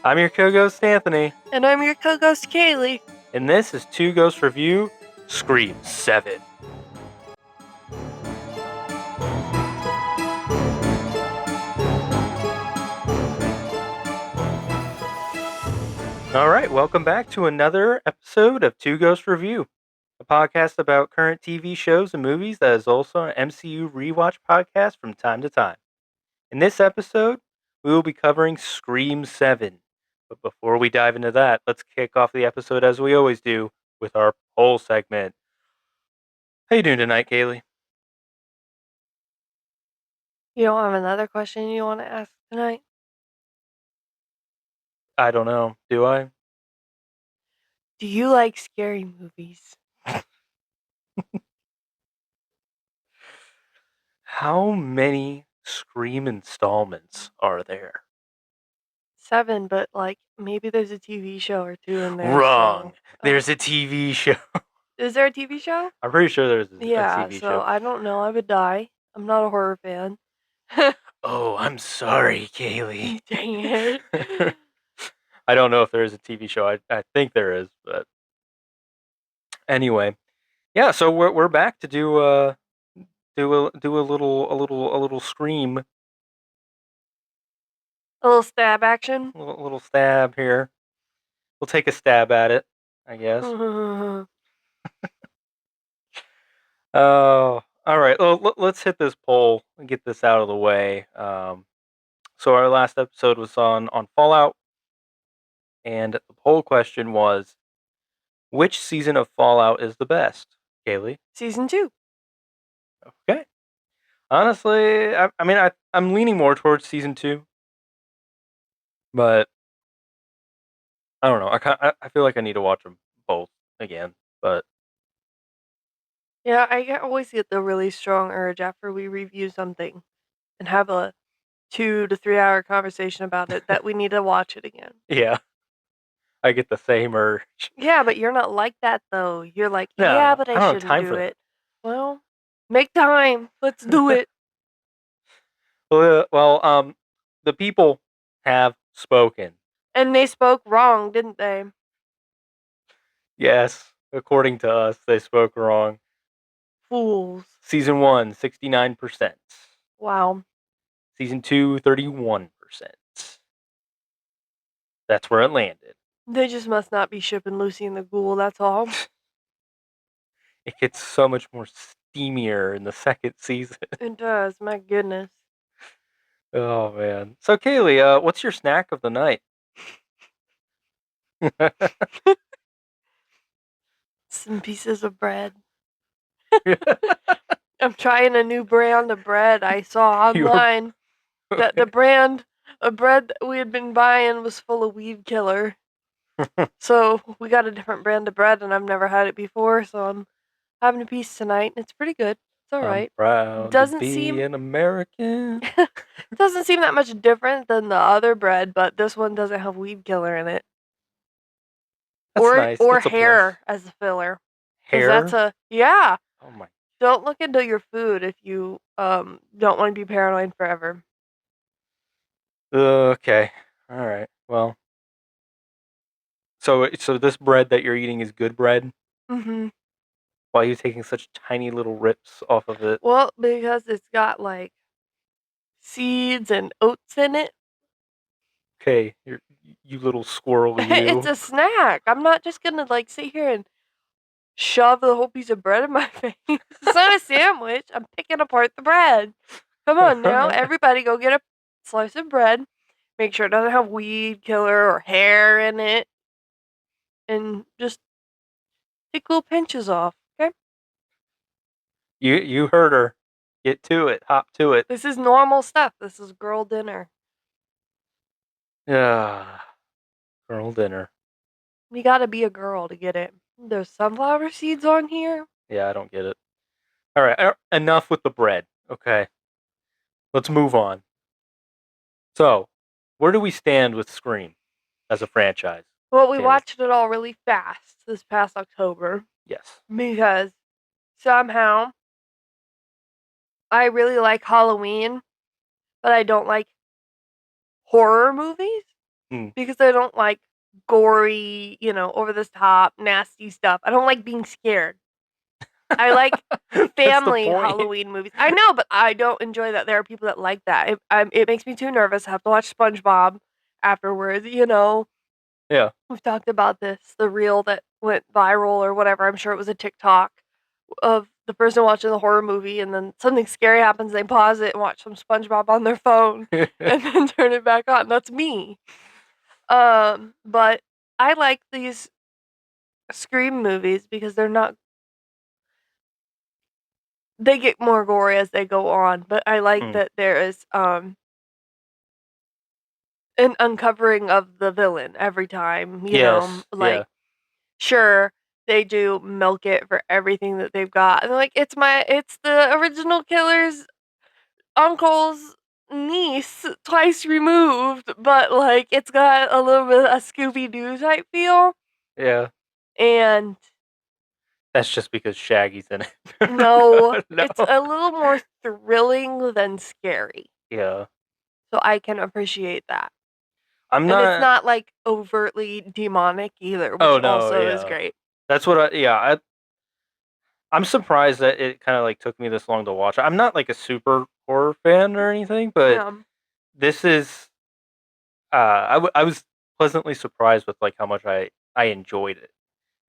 I'm your co-ghost Anthony, And I'm your co-ghost Kaylee. and this is Two Ghosts Review Scream 7. Alright, welcome back to another episode of Two Ghosts Review, a podcast about current TV shows and movies that is also an MCU rewatch podcast from time to time. In this episode, we will be covering Scream 7. But before we dive into that, let's kick off the episode as we always do with our poll segment. How you doing tonight, Kaylee? You don't have another question you want to ask tonight? I don't know. Do I? Do you like scary movies? How many Scream installments are there? 7, but maybe there's a TV show or 2 in there. Wrong. So, There's a TV show. Is there a TV show? I'm pretty sure there's a Yeah, TV so show. I don't know. I would die. I'm not a horror fan. Oh, I'm sorry, Kaylee. Dang it. I don't know if there is a TV show. I think there is, but anyway, yeah. So we're back to do a little Scream, A little stab action. a little stab here. We'll take a stab at it, I guess. Oh, all right. Well, let's hit this poll and get this out of the way. So our last episode was on Fallout, and the poll question was, which season of Fallout is the best? Kaylee? Season 2. Okay. Honestly, I'm leaning more towards season 2, but I don't know. I feel like I need to watch them both again, but Yeah, always get the really strong urge after we review something and have a 2 to 3 hour conversation about it that we need to watch it again. yeah, I get the same urge. Yeah, but you're not like that though. You're like, No, yeah, but I I don't have shouldn't time do for that. it. Well, make time. Let's do it. Well, the people have spoken. And they spoke wrong, didn't they? Yes, according to us, they spoke wrong. Fools. Season 1, 69%. Wow. Season 2, 31%. That's where it landed. They just must not be shipping Lucy and the Ghoul, that's all. It gets so much more steamier in the second season. It does, my goodness. Oh, man. So, Kaylee, what's your snack of the night? Some pieces of bread. I'm trying a new brand of bread I saw online. That the brand of bread that we had been buying was full of weed killer. So we got a different brand of bread, and I've never had it before, so I'm having a piece tonight, and it's pretty good. It's all right. I'm proud Doesn't to be seem an American. doesn't seem that much different than the other bread, but this one doesn't have weed killer in it. That's nice. Or That's a hair as a filler. 'Cause Hair? yeah. Oh my. Don't look into your food if you don't want to be paranoid forever. Okay. All right. Well. So this bread that you're eating is good bread? Mm-hmm. Why are you taking such tiny little rips off of it? Well, because it's got like seeds and oats in it. Okay, you little squirrel, you. It's a snack. I'm not just gonna like sit here and shove the whole piece of bread in my face. It's not a sandwich. I'm picking apart the bread. Come on now, everybody go get a slice of bread. Make sure it doesn't have weed killer or hair in it. And just take little pinches off, okay? You heard her. Get to it. Hop to it. This is normal stuff. This is girl dinner. Yeah. Girl dinner. You gotta be a girl to get it. There's sunflower seeds on here. Yeah, I don't get it. All right, enough with the bread. Okay. Let's move on. So, where do we stand with Scream as a franchise? Well, we Kaylee? watched it all really fast this past October Yes. because somehow I really like Halloween, but I don't like horror movies Mm. because I don't like gory, over the top, nasty stuff. I don't like being scared. I like That's the family point. Halloween movies. I know, but I don't enjoy that. There are people that like that. It makes me too nervous. I have to watch SpongeBob afterwards. Yeah. We've talked about this, the reel that went viral or whatever. I'm sure it was a TikTok of the person watching the horror movie, and then something scary happens. They pause it and watch some SpongeBob on their phone, and then turn it back on. That's me. But I like these Scream movies because they're not. They get more gory as they go on, but I like Mm. that there is an uncovering of the villain every time. Yes. Like Yeah. sure they do milk it for everything that they've got, and like it's the original killer's uncle's niece twice removed, but like it's got a little bit of a Scooby Doo type feel, Yeah. and That's just because Shaggy's in it. no, No. it's a little more thrilling than scary. Yeah. So I can appreciate that. I'm And it's not. not like overtly demonic either, Oh which no. also is Yeah. great. That's what I. Yeah. I'm surprised that it kind of like took me this long to watch. I'm not like a super horror fan or anything, but Yeah. this is. I was pleasantly surprised with like how much I enjoyed it.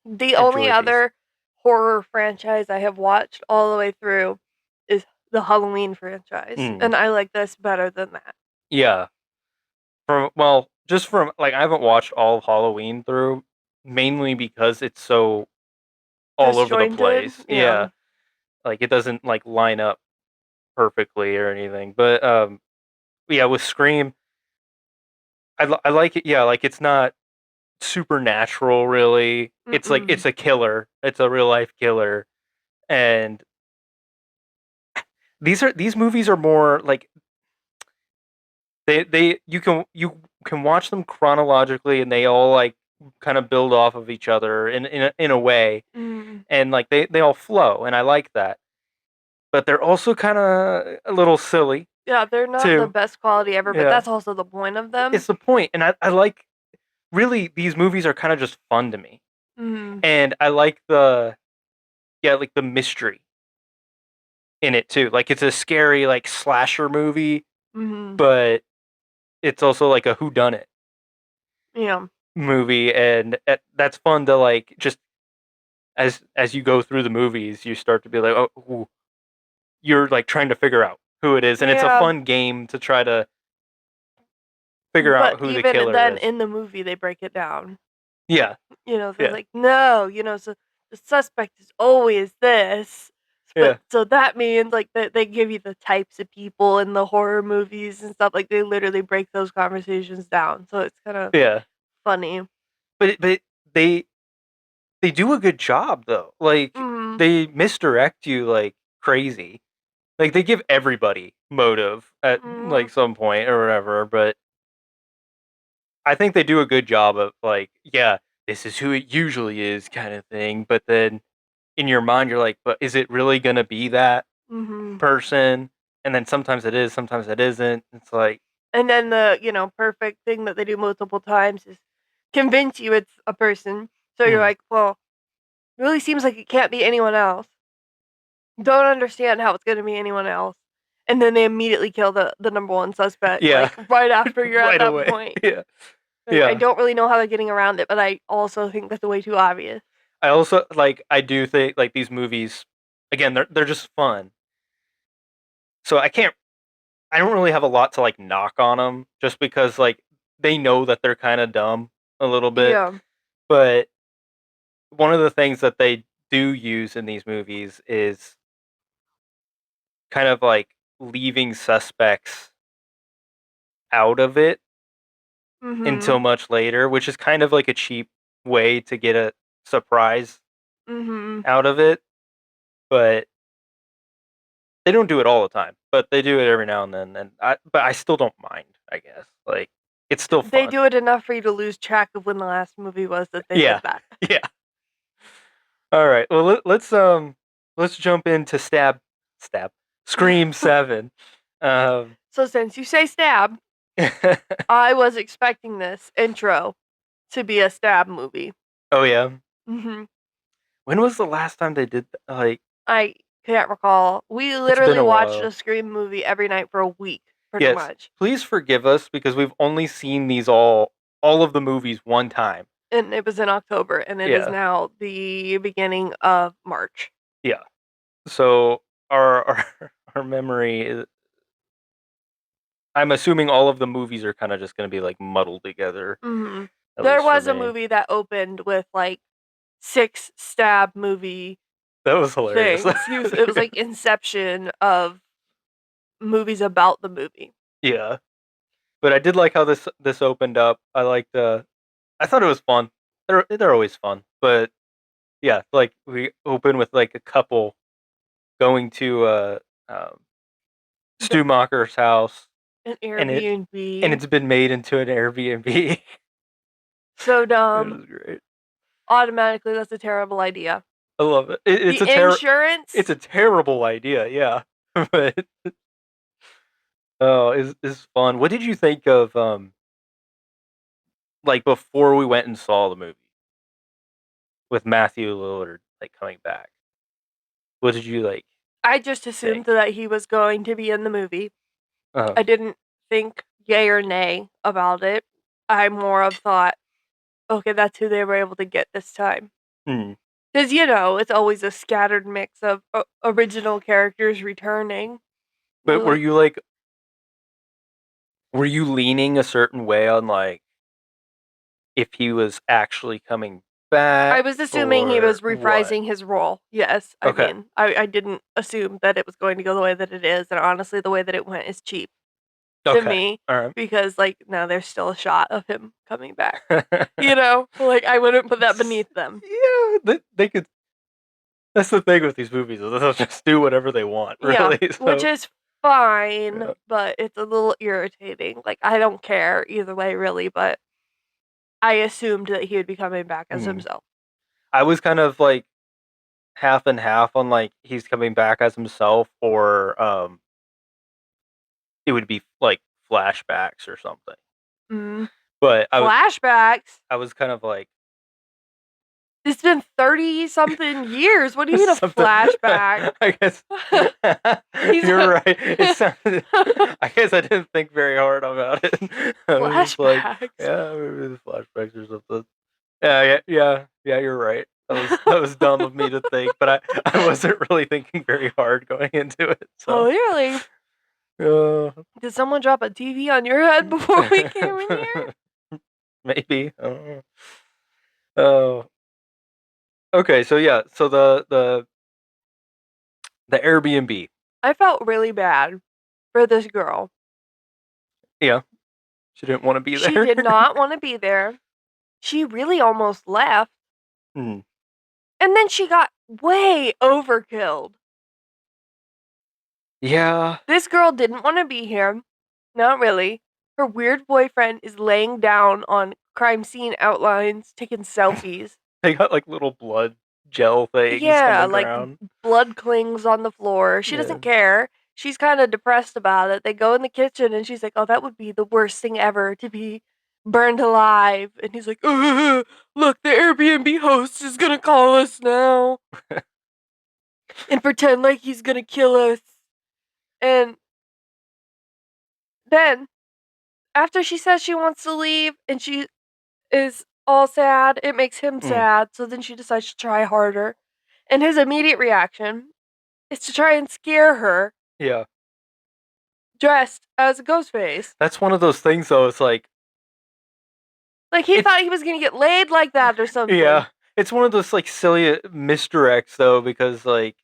The only Enjoyed these. other horror franchise I have watched all the way through is the Halloween franchise, Mm, and I like this better than that. yeah. Just from like I haven't watched all of Halloween through, mainly because it's so all over the Disjointed, place. yeah. Yeah, like it doesn't like line up perfectly or anything. But yeah, with Scream, I like it. Yeah, like it's not supernatural really. It's like Mm-mm. it's a killer. It's a real life killer, and these movies are more like they you can watch them chronologically and they all like kind of build off of each other in a way, Mm. and like they all flow, and I like that. But they're also kind of a little silly Yeah, they're not the too. best quality ever, but Yeah, that's also the point of them. it's the point, and I like really these movies are kind of just fun to me, Mm. and I like the yeah like the mystery in it too. Like it's a scary like slasher movie, Mm. but it's also like a whodunit Yeah. movie, and that's fun to like just as you go through the movies, you start to be like, oh, you're like trying to figure out who it is, and it's a Yeah. fun game to try to figure But out who the even killer then is. in the movie they break it down. Yeah, They're yeah, like, no, so the suspect is always this. But yeah, so that means like that they give you the types of people in the horror movies and stuff. Like they literally break those conversations down. So it's kind of yeah. funny. But they they do a good job though. Like Mm, they misdirect you like crazy. Like they give everybody motive at mm, like some point or whatever, but I think they do a good job of like, yeah, this is who it usually is kind of thing, but then in your mind you're like, but is it really going to be that hmm. person? And then sometimes it is, sometimes it isn't. It's like, And then the perfect thing that they do multiple times is convince you it's a person. So you're mm, like, well, it really seems like it can't be anyone else. Don't understand how it's gonna be anyone else. And then they immediately kill the number one suspect, yeah, like, right after you're at right that away. point. Yeah. And I Yeah. don't really know how they're getting around it, but I also think that's way too obvious. I also like I do think like these movies again, they're just fun. So I don't really have a lot to like knock on them just because like they know that they're kind of dumb a little bit. Yeah. But one of the things that they do use in these movies is kind of like leaving suspects out of it until Mhm. much later, which is kind of like a cheap way to get a surprise Mhm. out of it. But they don't do it all the time, but they do it every now and then. But I still don't mind. I guess like it's still They fun. do it enough for you to lose track of when the last movie was that they did Yeah, that. yeah. All right. Well, let's jump into stab Scream 7. So since you say stab, I was expecting this intro to be a stab movie. Oh yeah. Hmm When was the last time they did like? I can't recall. We It's been literally a watched while. a Scream movie every night for a week, pretty Yes. much. Please forgive us because we've only seen these all of the movies one time. And it was in October, and it is Yeah. now the beginning of March. Yeah. So our memory is. I'm assuming all of the movies are kind of just going to be like muddled together, Hmm at There least for was a me. movie that opened with like 6 stab movie That was hilarious. things. It was like Inception of movies about the movie. Yeah. But I did like how this opened up. I liked I thought it was fun. They're always fun. But yeah, like we open with like a couple going to um, The, Stumacher's house, an and Airbnb. it's been made into an Airbnb. So It dumb. was great. Automatically, that's a terrible idea. I love it. The insurance. It's a terrible idea. Yeah, but oh, is fun. What did you think of like before we went and saw the movie with Matthew Lillard like coming back? What did you like I just assumed think? that he was going to be in the movie. Uh, I didn't think yay or nay about it. I more of thought, okay, that's who they were able to get this time. hmm. Because, it's always a scattered mix of original characters returning. But You're like, were you leaning a certain way on like if he was actually coming I back was assuming he or was what? reprising his role. Yes, I Okay. mean, I didn't assume that it was going to go the way that it is. And honestly, the way that it went is cheap to Okay. me All because, like, no, there's still a shot of him coming back. right. Like, I wouldn't put that beneath them. Yeah, they could. That's the thing with these movies; is they'll just do whatever they want, Yeah, really. which So, is fine, yeah. but it's a little irritating. Like, I don't care either way, really, but I assumed that he would be coming back as Hmm. himself. I was kind of like half and half on like he's coming back as himself, or it would be like flashbacks or something. Mm. But Flashbacks? I was kind of like It's been 30 something years. What do you mean a something. flashback? I guess He's you're a right. It sounded. I guess I didn't think very hard about it. I was just like, flashbacks. yeah, maybe the flashbacks or something. Yeah. You're right. That was dumb of me to think, but I wasn't really thinking very hard going into it. So, Clearly. uh, Did someone drop a TV on your head before we came in here? maybe. I don't know. Oh, okay. So yeah. So the Airbnb. I felt really bad for this girl. Yeah, she didn't want to be She there. did not want to be there. She really almost left. Hmm. And then she got way overkilled. Yeah. This girl didn't want to be here. Not really. Her weird boyfriend is laying down on crime scene outlines, taking selfies. They got like little blood gel things on Yeah, the like ground. blood clings on the floor. She Yeah. doesn't care. She's kind of depressed about it. They go in the kitchen and she's like, "Oh, that would be the worst thing ever to be burned alive." And he's like, "Look, the Airbnb host is gonna call us now and pretend like he's gonna kill us." And then after she says she wants to leave and she is all sad, it makes him Mm, sad. So then she decides to try harder. And his immediate reaction is to try and scare her yeah. dressed as a ghost face. That's one of those things though, it's like Like he it's thought he was gonna get laid like that or something. yeah. It's one of those like silly misdirects though, because like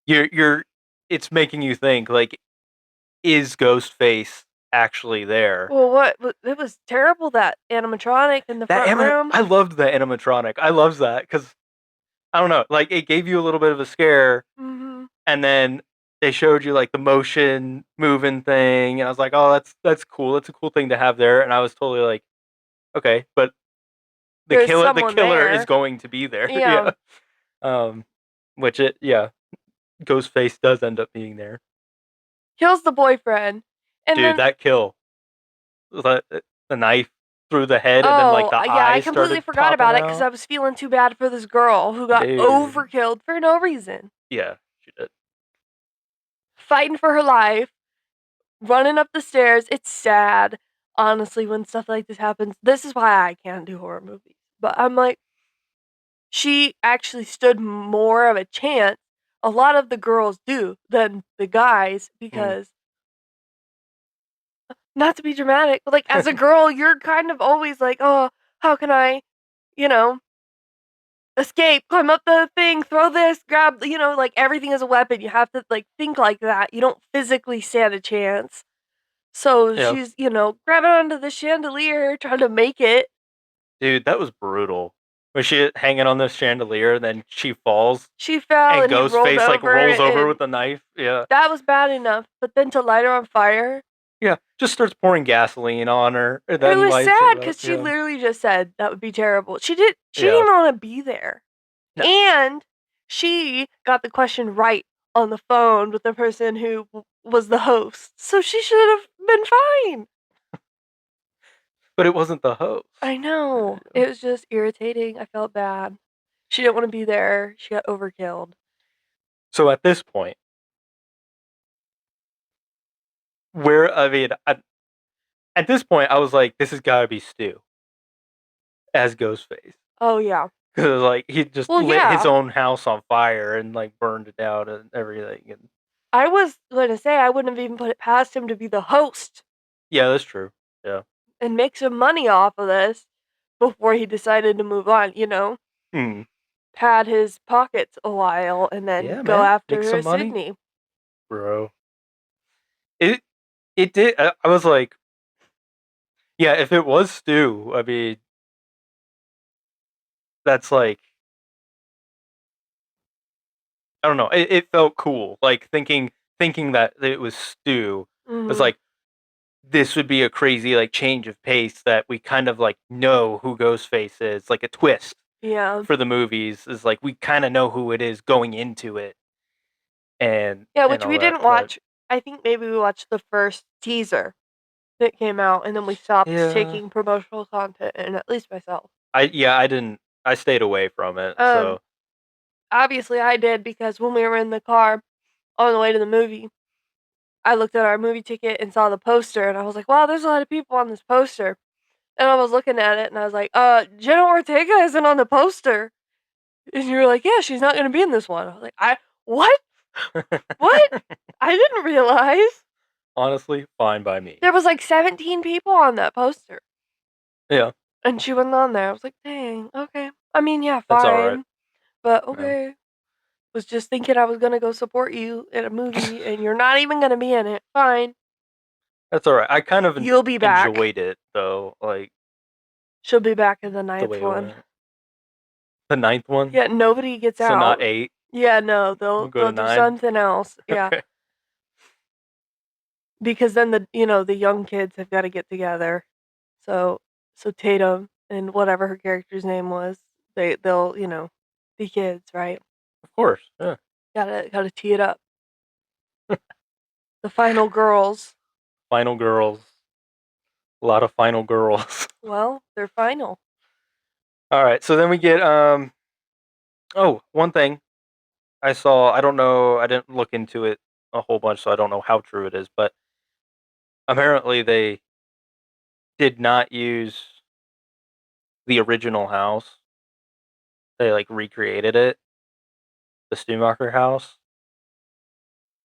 you're it's making you think like, is Ghostface actually there? Well, what? It was terrible that animatronic in the front room. I loved the animatronic. I loved that because I don't know, like it gave you a little bit of a scare, Hmm and then they showed you like the motion moving thing, and I was like, oh, that's cool. That's a cool thing to have there. And I was totally like, okay, but There's the someone killer is there. going to be there. Yeah. Yeah. Um, which it yeah, Ghostface does end up being there. kills the boyfriend, and Dude, then that kill. The, the knife through the head and then like oh the yeah, I eyes completely started forgot popping about it because out. I was feeling too bad for this girl who got Dude. overkilled for no reason, Yeah, she did. fighting for her life, running up the stairs. It's sad, honestly, when stuff like this happens. This is why I can't do horror movies. But I'm like, she actually stood more of a chance. A lot of the girls do than the guys Mm. because, not to be dramatic, but like as a girl, you're kind of always like, oh, how can I, you know, escape, climb up the thing, throw this, grab, like everything is a weapon. You have to like think like that. You don't physically stand a chance. So Yeah. she's, grabbing onto the chandelier, trying to make it. Dude, that was brutal. Was she hanging on this chandelier and then she falls She fell and and he rolled Ghostface like over, rolls over with and the knife? Yeah. that was bad enough. But then to light her on fire, Yeah. Just starts pouring gasoline on her and it then was lights sad her up. because she Yeah. literally just said that would be terrible. She didn't Yeah. even want to be there. No. And she got the question right on the phone with the person who was the host. So she should have been fine. But it wasn't the host. I know. Yeah. It was just irritating. I felt bad. She didn't want to be there. She got overkilled. So at this point, where I mean, at this point, I was like, this has got to be Stu as Ghostface. Oh, yeah. Because like he just Well, lit his yeah. own house on fire and like burned it down and everything. And I was going to say I wouldn't have even put it past him to be the host yeah, that's true. Yeah. and make some money off of this before he decided to move on, Hmm. pad his pockets a while and then Yeah, go man, make after some money, Sydney. bro. It it did. I was like, yeah, if it was Stu, I mean, that's like, I don't know. It felt cool. Like thinking that it was Stu was Hmm. like this would be a crazy like change of pace that we kind of like know who Ghostface is, like a twist Yeah. for the movies is like we kind of know who it is going into it Yeah, and which all we that. didn't But watch. I think maybe we watched the first teaser that came out and then we stopped yeah, taking promotional content, and at least myself. I didn't. I stayed away from it. Um, So Obviously I did because when we were in the car on the way to the movie, I looked at our movie ticket and saw the poster and I was like, wow, there's a lot of people on this poster. And I was looking at it and I was like, Jenna Ortega isn't on the poster. And you were like, yeah, she's not gonna be in this one. I was like, what? What? I didn't realize. honestly, fine by me. There was like 17 people on that poster. Yeah, And she wasn't on there. I was like, dang, okay. I mean, yeah, that's all right. fine. But Yeah. okay. Was just thinking I was gonna go support you in a movie and you're not even gonna be in it. Fine. That's all right. I kind of You'll be back. enjoyed it though, like She'll be back in the the ninth way it one. went. The ninth one, Yeah, nobody gets so not out. 8. Yeah, no, We'll go they'll to do 9. something else. Yeah. Okay. Because then the young kids have got to get together. So Tatum and whatever her character's name was, they'll, be kids, right? Of course. Yeah. Gotta tee it up. The final girls. Final girls. A lot of final girls. Well, they're final. All right. So then we get oh, one thing I saw, I don't know, I didn't look into it a whole bunch so I don't know how true it is, but apparently they did not use the original house. They like recreated it, the Stumacher house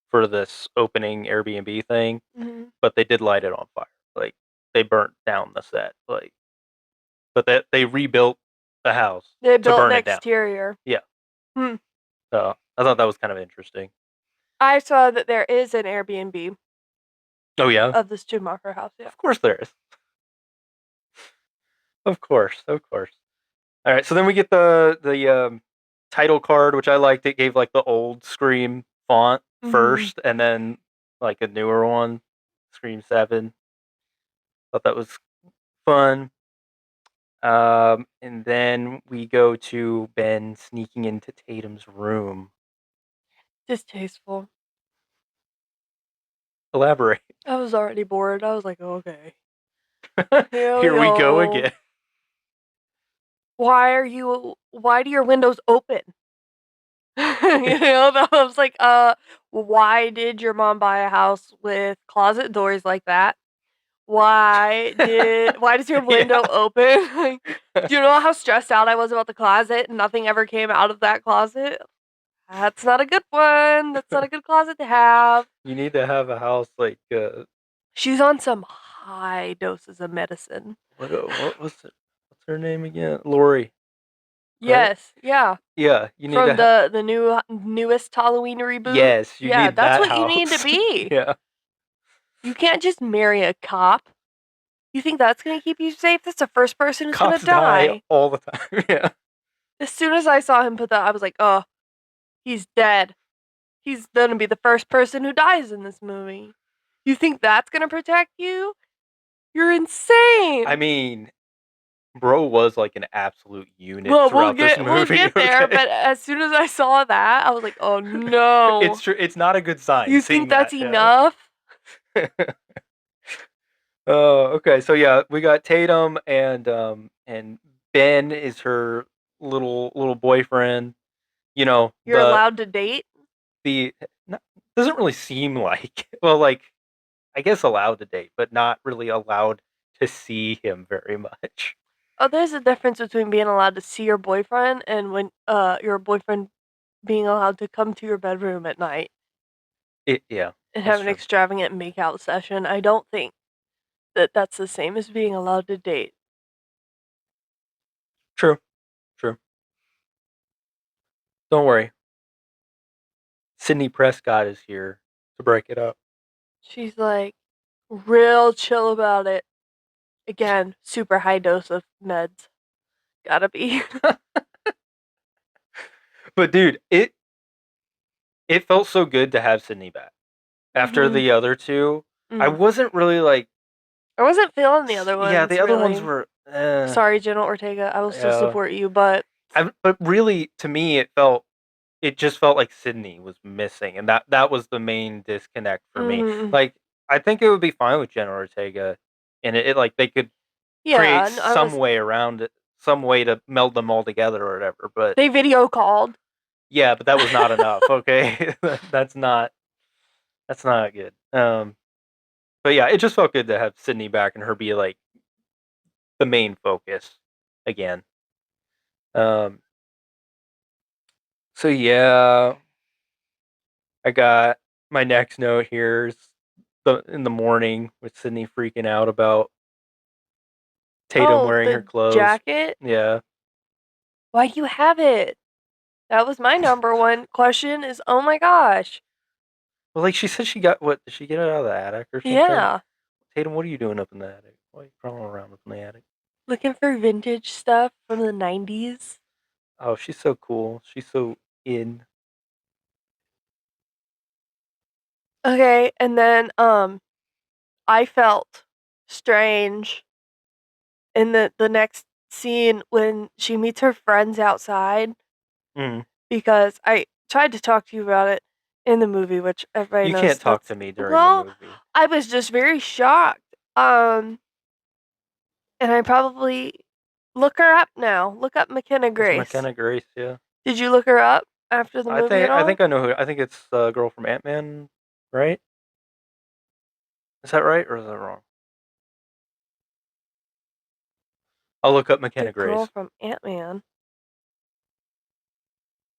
for this opening Airbnb thing, Hmm. but they did light it on fire. Like they burnt down the set. Like but they rebuilt the house They to built an burn it down. exterior. Yeah. Hmm. So I thought that was kind of interesting. I saw that there is an Airbnb Oh yeah, of the Schumacher house. Yeah. of course there is. Of course, of course. All right, so then we get the title card, which I liked. It gave like the old Scream font Hmm. first, and then like a newer one, Scream 7. Thought that was fun. And then we go to Ben sneaking into Tatum's room. Distasteful. Elaborate. I was already bored. I was like, okay, here we Here we go go. again. Why do your windows open? I was like, why did your mom buy a house with closet doors like that? Why does your window open? Like, do you know how stressed out I was about the closet and nothing ever came out of that closet? That's not a good one. That's not a good closet to have. You need to have a house like She's on some high doses of medicine. what was it? What's her name again? Lori, right? Yes, yeah. Yeah, you need From to. the newest Halloween reboot. Yes, you Yeah, need that's that what you need to house. be. Yeah, You can't just marry a cop. You think that's gonna keep you safe? That's the first person who's gonna cops die die. all the time. Yeah, As soon as I saw him put that, I was like, oh, he's dead. He's gonna be the first person who dies in this movie. You think that's gonna protect you? You're insane. I mean, bro was like an absolute unit Well, throughout this we'll movie. get there, Okay, but as soon as I saw that, I was like, oh no. it's true. It's not a good sign You seeing think that's that. enough? Yeah. Oh, okay. So yeah, we got Tatum and Ben is her little boyfriend. You know, You're allowed to date? the not, doesn't really seem like well, like I guess allowed to date, but not really allowed to see him very much. Oh, there's a difference between being allowed to see your boyfriend and when your boyfriend being allowed to come to your bedroom at night Yeah, and that's have an true. extravagant makeout session. I don't think that that's the same as being allowed to date. True, true. Don't worry. Sydney Prescott is here to break it up. She's like real chill about it. Again, super high dose of meds. Gotta be. But dude, it felt so good to have Sydney back. After Mhm. the other two, I Mm. wasn't really like I wasn't feeling the other yeah, ones the other ones really. were Sorry, Jenna Ortega. I will still yeah. support you, but But really to me it just felt like Sydney was missing, and that was the main disconnect for me. mhm. Like, I think it would be fine with Jenna Ortega, and it like they could create Yeah, I some was. way around it, some way to meld them all together or whatever. But They video called. yeah, but that was not enough. Okay, that's not good. But yeah, it just felt good to have Sydney back and her be like the main focus again. Um, so yeah, I got my next note here is in the morning with Sydney freaking out about Tatum Oh, wearing her the clothes. jacket? Yeah. Why do you have it? That was my number one question is, oh my gosh. Well, like she said, she got what? Did she get it out of the attic or something? Yeah. Tatum, what are you doing up in the attic? Why are you crawling around up in the attic? Looking for vintage stuff from the 90s. Oh, she's so cool. She's so in. Okay, and then I felt strange in the next scene when she meets her friends outside Mm. because I tried to talk to you about it in the movie, which everybody You knows can't talk that's to me during the well, movie. I was just very shocked. And I probably look her up now. Look up McKenna It's Grace. McKenna Grace, yeah. Did you look her up after the movie at I all? think I know who. I think it's the girl from Ant Man, right? Is that right or is that wrong? I'll look up The McKenna girl Grace. from Ant-Man.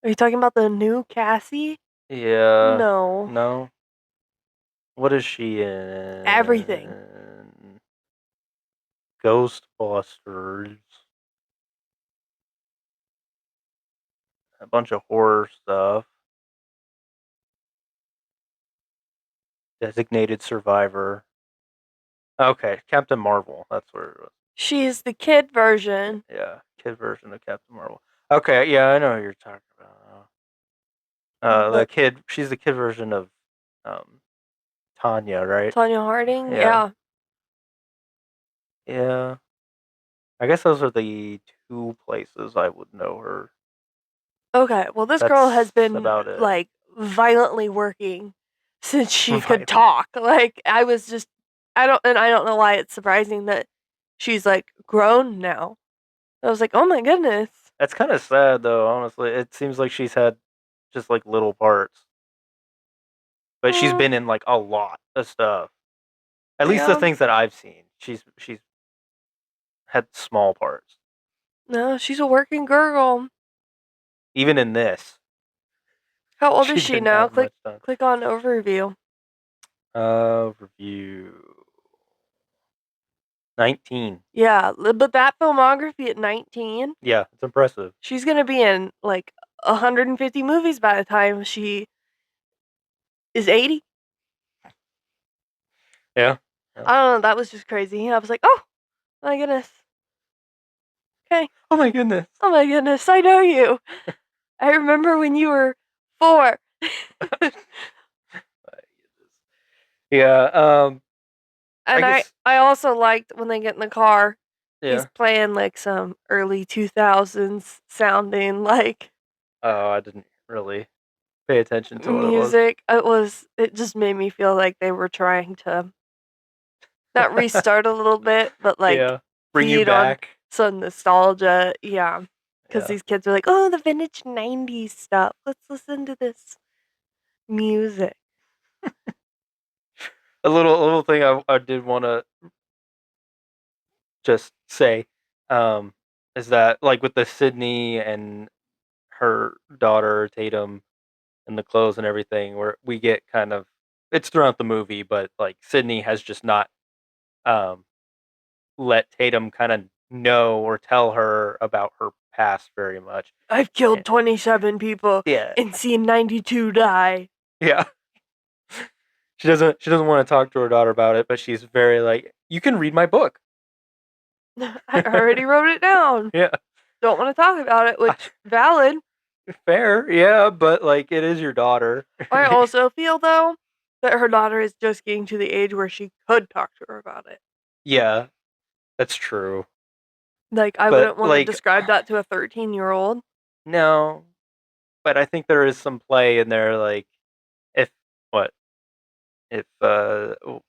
Are you talking about the new Cassie? Yeah. No. No. What is she Everything. in? Ghostbusters. A bunch of horror stuff. Designated Survivor. Okay, Captain Marvel. That's where it was. She's the kid version. Yeah, kid version of Captain Marvel. Okay, yeah, I know who you're talking about. The But kid. She's the kid version of um, Tanya, right? Tonya Harding? Yeah, Yeah. yeah. I guess those are the two places I would know her. Okay, well this girl has That's been about it. like violently working since she could Right. talk. Like, I was just, I don't know why it's surprising that she's like grown now. I was like, oh my goodness. That's kind of sad, though. Honestly, it seems like she's had just like little parts, but she's Mm, been in like a lot of stuff. At least the yeah, things that I've seen, she's had small parts. no, she's a working girl. Even in this, How old is she she didn't now? have Click much time. on overview. Review 19. Yeah, but that filmography at 19, Yeah, it's impressive. she's gonna be in like 150 movies by the time she is 80. Yeah. Yeah. I don't know. That was just crazy. I was like, oh my goodness. Okay. Oh my goodness. Oh my goodness. I know you. I remember when you were 4. Yeah. I And guess. I also liked when they get in the car, he's Yeah. playing like some early 2000s sounding like Oh, I didn't really pay attention to what it was. music. It just made me feel like they were trying to not restart a little bit, but like Yeah. Bring you feed on back. some nostalgia. Yeah. Because Yeah. these kids are like, oh, the vintage 90s stuff. Let's listen to this music. A little thing I did want to just say, um, is that like with the Sydney and her daughter Tatum and the clothes and everything, where we get kind of it's throughout the movie, but like Sydney has just not um let Tatum kind of know or tell her about her past very much. I've Eh, killed 27 people Yeah, and seen 92 die. yeah. She doesn't want to talk to her daughter about it, but she's very like, you can read my book. I already wrote it down. Yeah, Don't want to talk about it, which valid. fair. Yeah, but like it is your daughter. I also feel though that her daughter is just getting to the age where she could talk to her about it. Yeah, that's true. Like I But wouldn't want to like, describe that to a 13-year-old. no. But I think there is some play in there. Like, if what if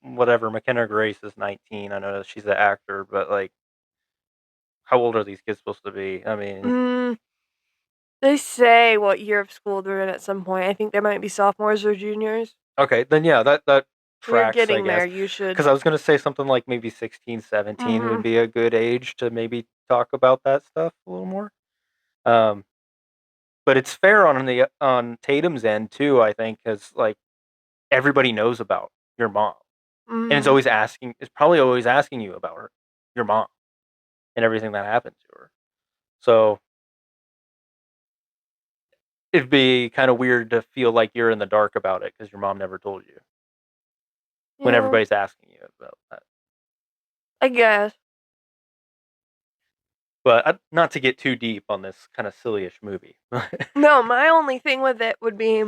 whatever McKenna Grace is 19. I know that she's an actor, but like, how old are these kids supposed to be? I mean, Mm, they say what year of school they're in at some point. I think they might be sophomores or juniors. okay, then yeah, that You're tracks, I getting there. guess. You should. Because I was gonna say something like maybe 16, 17 would Mm-hmm. be a good age to maybe talk about that stuff a little more. Um, but it's fair on Tatum's end too, I think, because like everybody knows about your mom, and Mm-hmm. it's probably always asking you about your mom, and everything that happened to her. So it'd be kind of weird to feel like you're in the dark about it because your mom never told you when Yeah, everybody's asking you about that. I guess. But not to get too deep on this kind of sillyish movie. No, my only thing with it would be,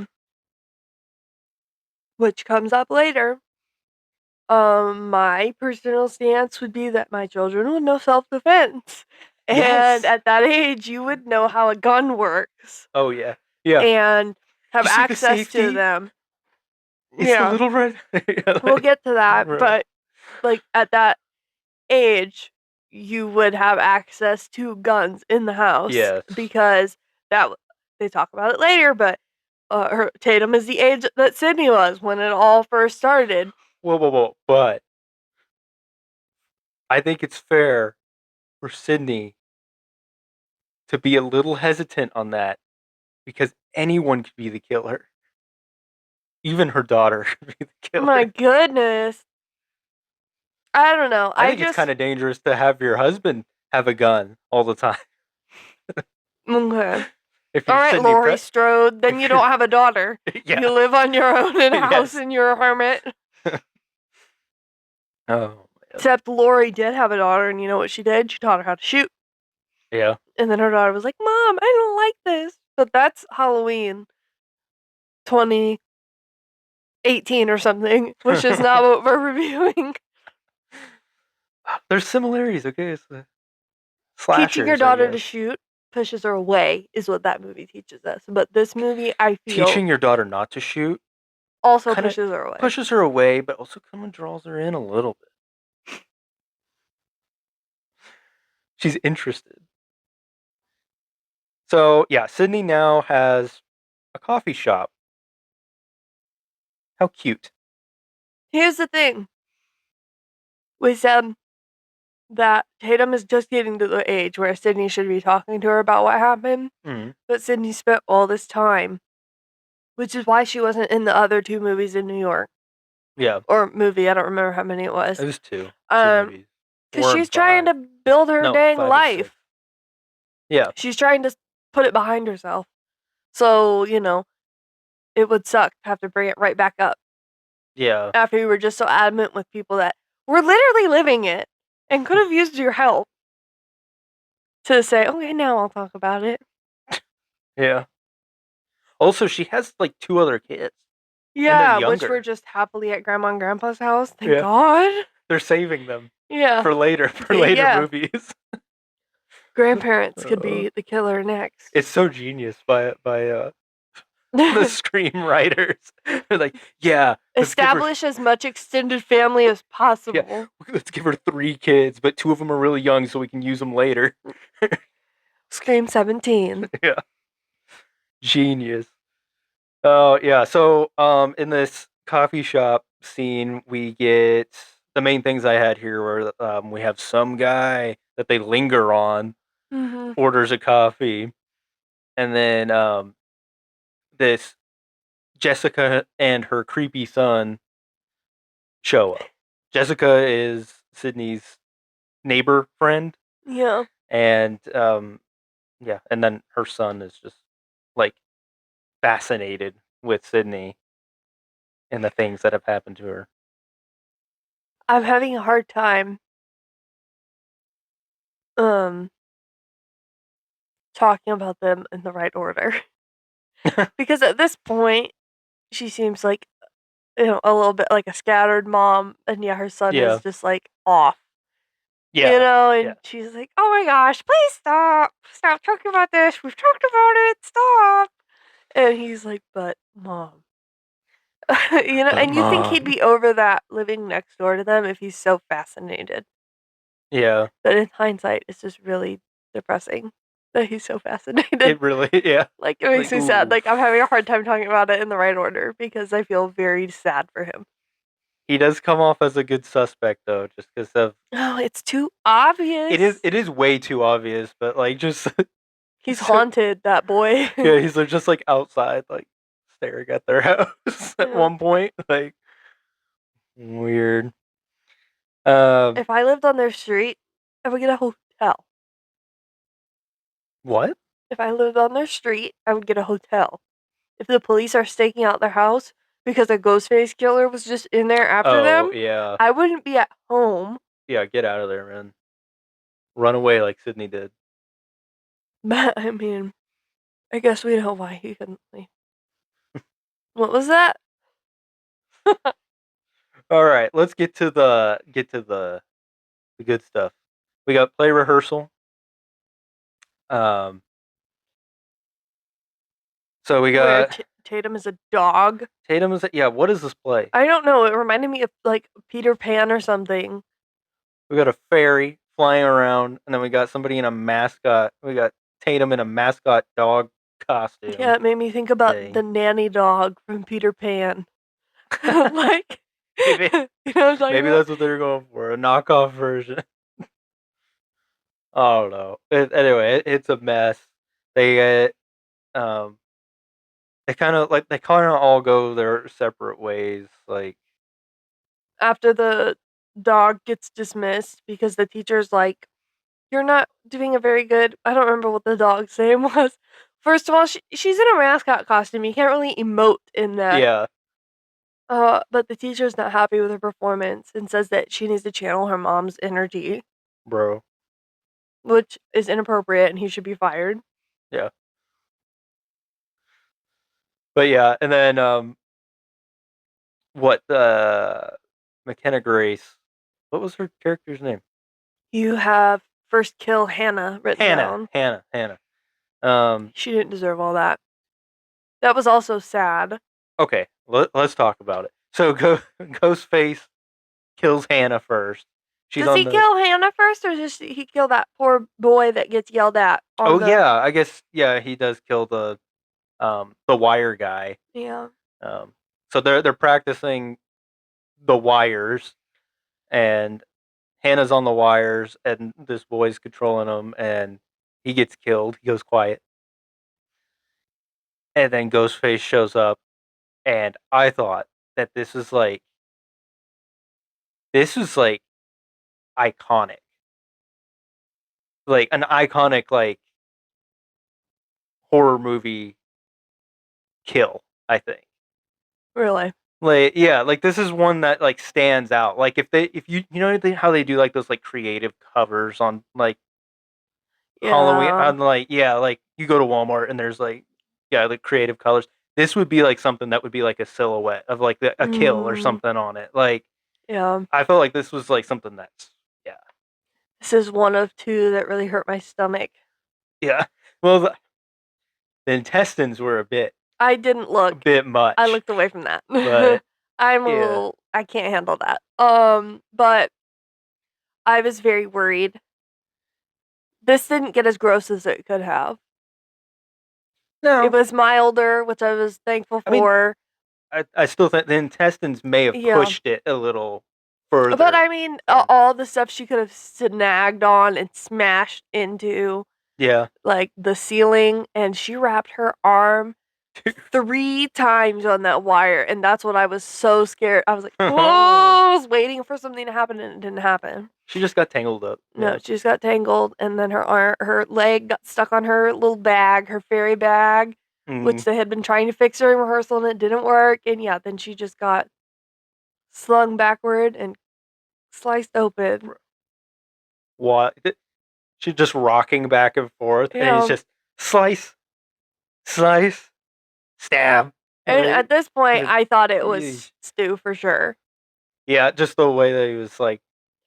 which comes up later. My personal stance would be that my children would know self-defense. And Yes. at that age, you would know how a gun works Oh yeah. Yeah. and have You see the access to safety? them. It's the Yeah, little red. Yeah, we'll get to that, right. but like at that age, you would have access to guns in the house Yes. because that they talk about it later, but her Tatum is the age that Sydney was when it all first started. Whoa, whoa, whoa. But I think it's fair for Sydney to be a little hesitant on that because anyone could be the killer. Even her daughter could be the My killer. goodness. I don't know. I I think it's kind just of dangerous to have your husband have a gun all the time. okay. If All you're right, Sydney Laurie Pre- Strode. Then if you you're don't have a daughter. yeah. You live on your own in a house Yes. and you're a hermit. Oh man. Except Lori did have a daughter, and you know what she did? She taught her how to shoot. Yeah. And then her daughter was like, Mom, I don't like this. But that's Halloween 2018 or something, which is not what we're reviewing. There's similarities, okay? It's the Teaching your slashers, I daughter to guess. shoot pushes her away, is what that movie teaches us. But this movie, I feel, Teaching your daughter not to shoot? Also kind of pushes her away. pushes her away, but also kind of draws her in a little bit. She's interested. So yeah, Sydney now has a coffee shop. How cute. Here's the thing. We said that Tatum is just getting to the age where Sydney should be talking to her about what happened, Mm, but Sydney spent all this time, which is why she wasn't in the other 2 movies in New York. yeah, Or movie, I don't remember how many it it was. was two movies. Because 4 and she's trying 5. to build her No, dang 5 and 6. life. Yeah, She's trying to put it behind herself. So, it would suck to have to bring it right back up yeah. after you were just so adamant with people that were literally living it and could have used your help to say, okay, now I'll talk about it. Yeah. Also, she has like 2 other kids. And they're Yeah, which were younger. just happily at grandma and grandpa's house. Thank Yeah. God. They're saving them Yeah. for later Yeah. movies. Grandparents could Uh, be the killer next. it's so genius by the screenwriters. They're like, yeah, Establish as much extended family as yeah, possible. let's give her 3 kids, but 2 of them are really young, so we can use them later. Scream 17. Yeah, genius. Oh yeah, so in this coffee shop scene, we get the main things I had here were we have some guy that they linger on, Mm-hmm. orders a coffee, and then this Jessica and her creepy son show up. Jessica is Sydney's neighbor friend, Yeah. and yeah, and then her son is just like fascinated with Sydney and the things that have happened to her. I'm having a hard time um talking about them in the right order. Because at this point, she seems like a little bit like a scattered mom, and yeah, her son is Yeah, just like off. yeah, yeah, And she's like, "Oh my gosh, please stop. Stop talking about this. We've talked about it. Stop." And he's like, "But mom." but And you think he'd mom, be over that living next door to them if he's so fascinated. yeah, But in hindsight, it's just really depressing that he's so fascinated. it really, yeah, Like, it makes like me sad. ooh, Like, I'm having a hard time talking about it in the right order because I feel very sad for him. he does come off as a good suspect though, just because of Oh, it's too obvious. it is way too obvious, but like just He's so, haunted, that boy. yeah, he's like, just like outside, like staring at their house at Yeah. one point, like weird. Um, If I lived on their street, I would get a hotel. what? If I lived on their street, I would get a hotel. If the police are staking out their house because a ghostface killer was just in there after Oh them, yeah, I wouldn't be at home. yeah, get out of there, man. Run away like Sydney did. But I mean, I guess we know why he couldn't leave. What was that? All right, let's get to the good stuff. We got play rehearsal. Um, so we Where got Tatum is a dog. Tatum's. Yeah, what is this play? I don't know. It reminded me of like Peter Pan or something. We got a fairy flying around, and then we got somebody in a mascot. We got Tatum in a mascot dog costume Yeah, it made me think about thing. the nanny dog from Peter Pan. Like, maybe you know what I'm talking maybe about? that's what they're going for, a knockoff version. I don't know. Anyway, it's a mess. They get um they kind of all go their separate ways. Like After the dog gets dismissed because the teacher's like, "You're not doing a very good." I don't remember what the dog's name was. First of all, she's in a mascot costume. You can't really emote in that. yeah, But the teacher's not happy with her performance and says that she needs to channel her mom's energy, bro. which is inappropriate and he should be fired. Yeah. But yeah, and then what McKenna Grace, what was her character's name? You have first kill Hannah written down. Hannah. Um She didn't deserve all that. That was also sad. Okay, let's talk about it. So Ghostface kills Hannah first. She's Does on he the. kill Hannah first, or does he kill that poor boy that gets yelled at Oh on the? yeah, I guess yeah he does kill the wire guy. Yeah. Um, so they're practicing the wires, and Hannah's on the wires, and this boy's controlling them, and he gets killed. He goes quiet, and then Ghostface shows up, and I thought that this was like iconic, like an iconic like horror movie kill. I think. Really? Like yeah, like this is one that like stands out. Like if you know how they do like those like creative covers on like Halloween Yeah. on like yeah, like you go to Walmart and there's like yeah, like creative colors. This would be like something that would be like a silhouette of like a kill or Mm, something on it. Like yeah. I felt like this was like something that's yeah. This is one of two that really hurt my stomach. Yeah. Well, the intestines were I didn't a look. bit I much, looked away from that. but I'm a yeah. little. I can't handle that. But I was very worried. This didn't get as gross as it could have. It No. was milder, which I was thankful I mean, for. I still think the intestines may have Yeah. pushed it a little But further. I mean, And all the stuff she could have snagged on and smashed into, yeah. like the ceiling, and she wrapped her arm 3 times on that wire, and that's what I was so scared. I was like, whoa, I was waiting for something to happen, and it didn't happen. She just got tangled up. No, Yeah. she just got tangled, and then her leg got stuck on her little bag, her fairy bag, which Mm. they had been trying to fix during rehearsal, and it didn't work. And yeah, then she just got slung backward and sliced open. What? She's just rocking back and forth, and he's Yeah. just slice, slice, stab. And Like, at this point, just, I thought it was Stu for sure. yeah, just the way that he was like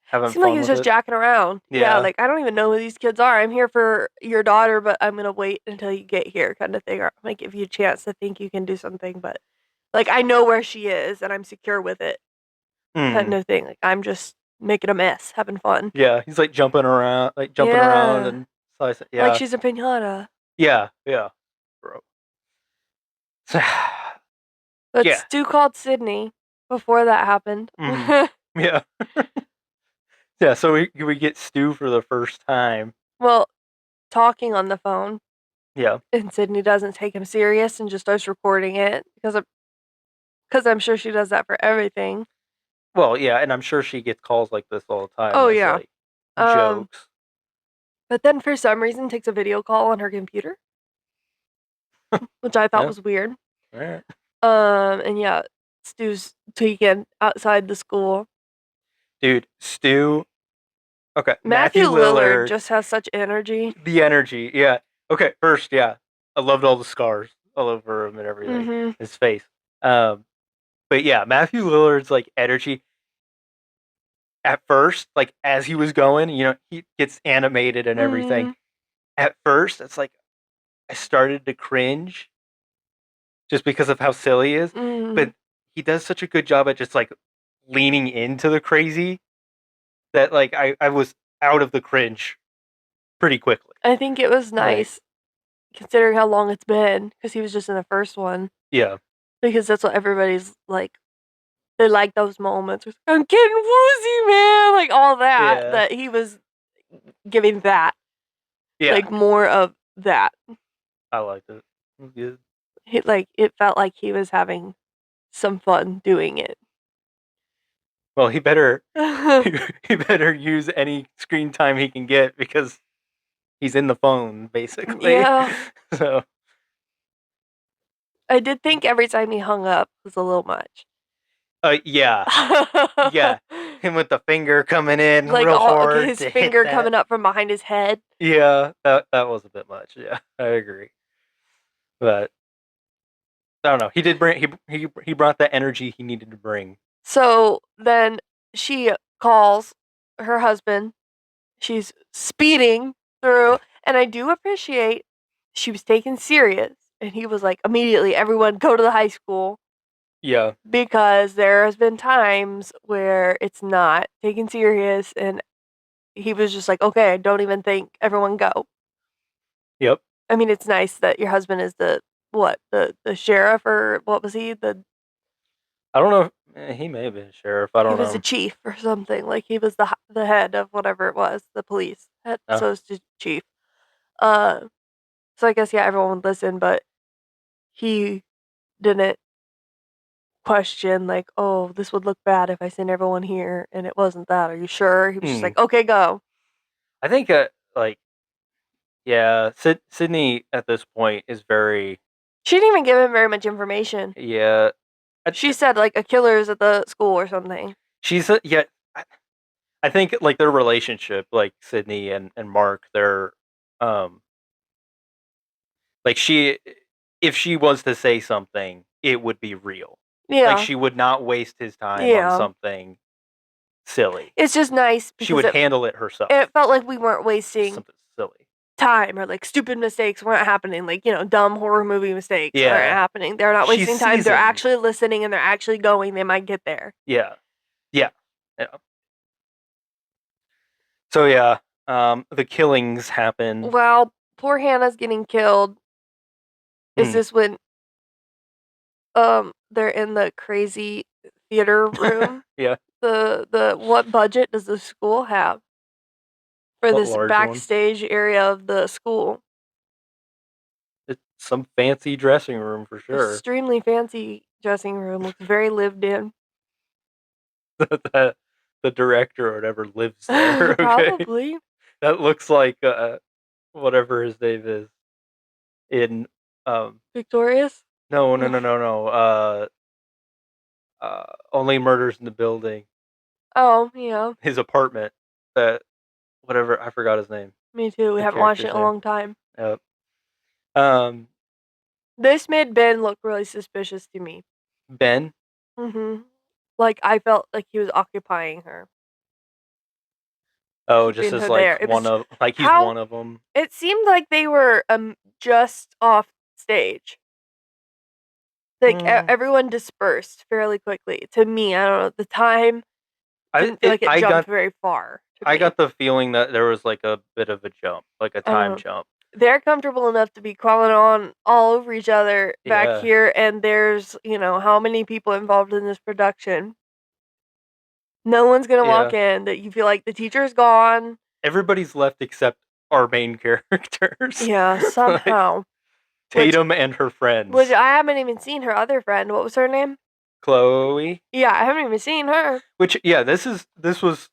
having Seemed like he fun was with just it. jacking around. Yeah, Yeah. like I don't even know who these kids are. I'm here for your daughter, but I'm gonna wait until you get here, kind of thing. Or I'm gonna give you a chance to think you can do something, but like I know where she is and I'm secure with it, kind Mm. of thing. Like I'm just making a mess, having fun. Yeah, he's like jumping around Yeah, and slice it. like Yeah, she's a pinata. yeah, yeah, bro. But Yeah. Stu called Sydney before that happened. Mm. Yeah. Yeah, so we get Stu for the first time. Well, talking on the phone, Yeah. and Sydney doesn't take him serious and just starts recording it because I'm sure she does that for everything. Well, yeah, and I'm sure she gets calls like this all the time Oh as yeah. like Um, jokes. but then for some reason takes a video call on her computer, which I thought Yeah. was weird. All right. And yeah, Stu's tweaking outside the school. Dude, Stu. Okay, Matthew Matthew Lillard Lillard. just has such energy. The energy. Yeah. Okay, first, yeah. I loved all the scars all over him and everything. Mm-hmm. His face. Um, but yeah, Matthew Lillard's like energy at first, like as he was going, he gets animated and everything. Mm-hmm. At first, it's like I started to cringe just because of how silly he is. Mm-hmm. But he does such a good job at just like leaning into the crazy that like I was out of the cringe pretty quickly. I think it was Like, nice considering how long it's been because he was just in the first one. yeah. Because that's what everybody's like. They like those moments. I'm getting woozy, man. Like all that. Yeah. That he was giving that. Yeah. Like more of that. I liked it. It was good. It felt like he was having some fun doing it. Well, he better he better use any screen time he can get because he's in the phone basically. Yeah. So I did think every time he hung up was a little much. yeah. Yeah. Him with the finger coming in Like real hard his to finger hit that. coming up from behind his head. Yeah, that was a bit much. Yeah, I agree. But I don't know. He did bring he brought that energy he needed to bring. So then she calls her husband. She's speeding through, and I do appreciate she was taken serious. And he was like, immediately, everyone go to the high school. Yeah. Because there has been times where it's not taken serious, and he was just like, okay, don't even think, everyone go. Yep. I mean, it's nice that your husband is the sheriff, or what was he? I don't know. He may have been sheriff. I He don't was a know. chief or something. Like he was the head of whatever it was, the police. Oh. So it's just chief. Uh, so I guess yeah, everyone would listen, but he didn't question like, oh, this would look bad if I send everyone here, and it wasn't that. Are you sure? He was just Hmm. like, okay, go. I think like yeah, Sydney at this point is very She didn't even give him very much information. yeah. I, She said like a killer's at the school or something. she's yeah. I think like their relationship, like Sydney and Mark, they're um like if she was to say something, it would be real. Like Yeah, she would not waste his time on yeah. something silly. It's just nice She because would it handle it herself. it felt like we weren't wasting Something silly. time, or like stupid mistakes weren't happening, like, dumb horror movie mistakes aren't Yeah. happening. They're not She's wasting time. They're seasoned. actually listening, and they're actually going. They might get there. Yeah. Yeah. Yeah. So yeah, the killings happen. While poor Hannah's getting killed, is Hmm. this when they're in the crazy theater room? Yeah. The what budget does the school have for What this large one? backstage area of the school? It's some fancy dressing room for sure. Extremely fancy dressing room, looks very lived in. the, the director or whatever lives there. Okay, Probably. that looks like whatever his name is in Victorious? no Only Murders in the Building. Oh, yeah. His apartment, that whatever, I forgot his name. Me too. We The haven't watched it character's in a name. long time. Yep. Um, This made Ben look really suspicious to me. Ben. Mhm. Like, I felt like he was occupying her, Oh, just keeping as her there. like It was he's how one of them. it seemed like they were, just off stage. Like, Mm, everyone dispersed fairly quickly. To me, I don't know, the time didn't feel like it I jumped got very far to I me. got the feeling that there was like a bit of a jump, like a I time don't know. jump. They're comfortable enough to be crawling on all over each other back Yeah, here, and there's, how many people involved in this production. No one's gonna walk yeah. in that you feel like the teacher's gone. Everybody's left except our main characters, Yeah, like somehow. Which Tatum and her which friends, I haven't even seen her other friend. What was her name? Chloe. Yeah, I haven't even seen her. Which yeah, this was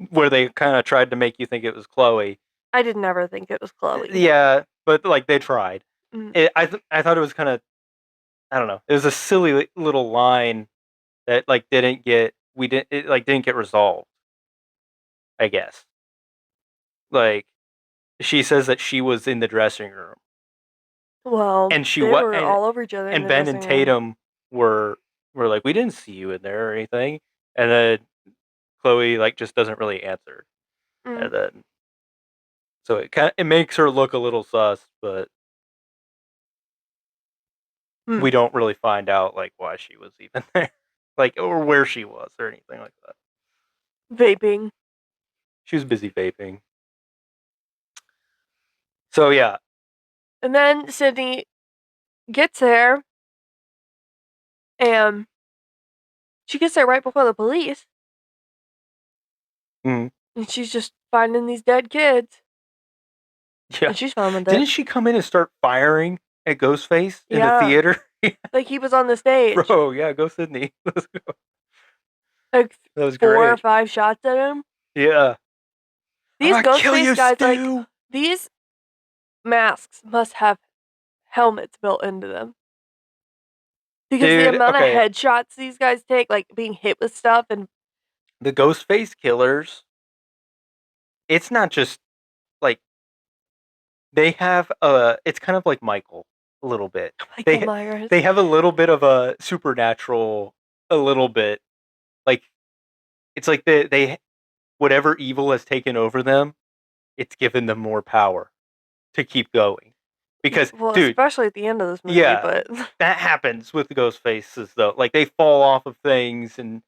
where they kind of tried to make you think it was Chloe. I did never think it was Chloe. Yeah, but like they tried. Mm. I thought it was kind of, I don't know. It was a silly little line that like didn't get we didn't it like didn't get resolved. I guess like she says that she was in the dressing room Well, and she they what were all over each other in and the Ben and dressing room. Tatum were like, we didn't see you in there or anything, and then Chloe like just doesn't really answer, Mm. and then so it makes her look a little sus, but Mm. we don't really find out like why she was even there, like or where she was or anything like that. Vaping. She was busy vaping. So yeah. And then Sydney gets there, and she gets there right before the police, Mhm. and she's just finding these dead kids. Yeah. And she's fine with it. Didn't she come in and start firing at Ghostface in the Yeah. theater? Like he was on the stage. Bro, yeah, go Sydney. Let's go. Like That was 4 or great. 5 shots at him. Yeah. I'm These gonna kill Ghostface you, guys, like, Stu. these masks must have helmets built into them. Because the Dude, amount of okay. headshots these guys take, like being hit with stuff, and The Ghostface killers, it's not just like they have it's kind of like Michael a little bit. Michael They Myers. they have a little bit of a supernatural, a little bit like it's like they whatever evil has taken over them, it's given them more power to keep going Because, well, dude, especially at the end of this movie, yeah, but that happens with the Ghostfaces though. Like they fall off of things and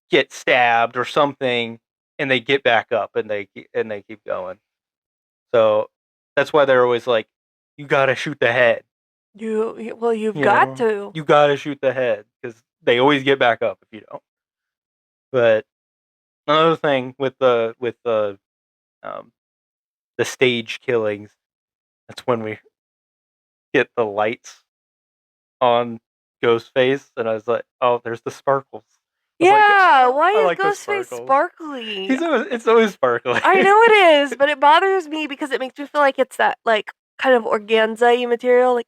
get stabbed or something, and they get back up and they keep going. So that's why they're always like, you gotta shoot the head. you've You got know, to. you gotta shoot the head because they always get back up if you don't. But another thing with um, the stage killings, that's when we get the lights on Ghostface, and I was like, oh, there's the sparkles. I was like, Yeah, oh, why I is like the Ghostface sparkles. sparkly? It's always sparkly. I know it is, but it bothers me because it makes me feel like it's that like kind of organza-y material,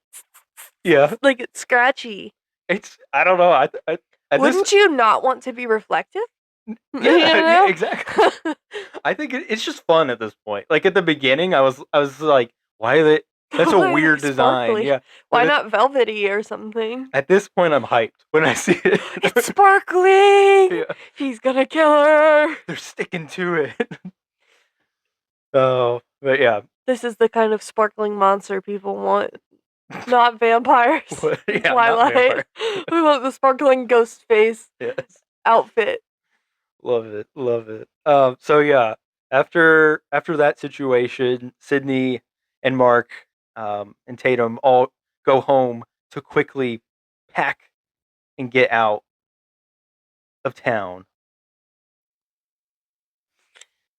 Yeah, like it's scratchy. I don't know. This Wouldn't you not want to be reflective? You yeah, know? exactly. I think it's just fun at this point. Like at the beginning, I was like, why are they? That's a Why are weird they design. sparkly? Yeah, Why but not velvety or something? at this point, I'm hyped when I see it. It's sparkling! Yeah, He's gonna kill her! they're sticking to it. Oh, but yeah, This is the kind of sparkling monster people want. Not vampires in yeah, not Twilight. vampire. We want the sparkling ghost face Yes, outfit. love it, love it. So yeah, after that situation, Sydney and Mark, and Tatum all go home to quickly pack and get out of town,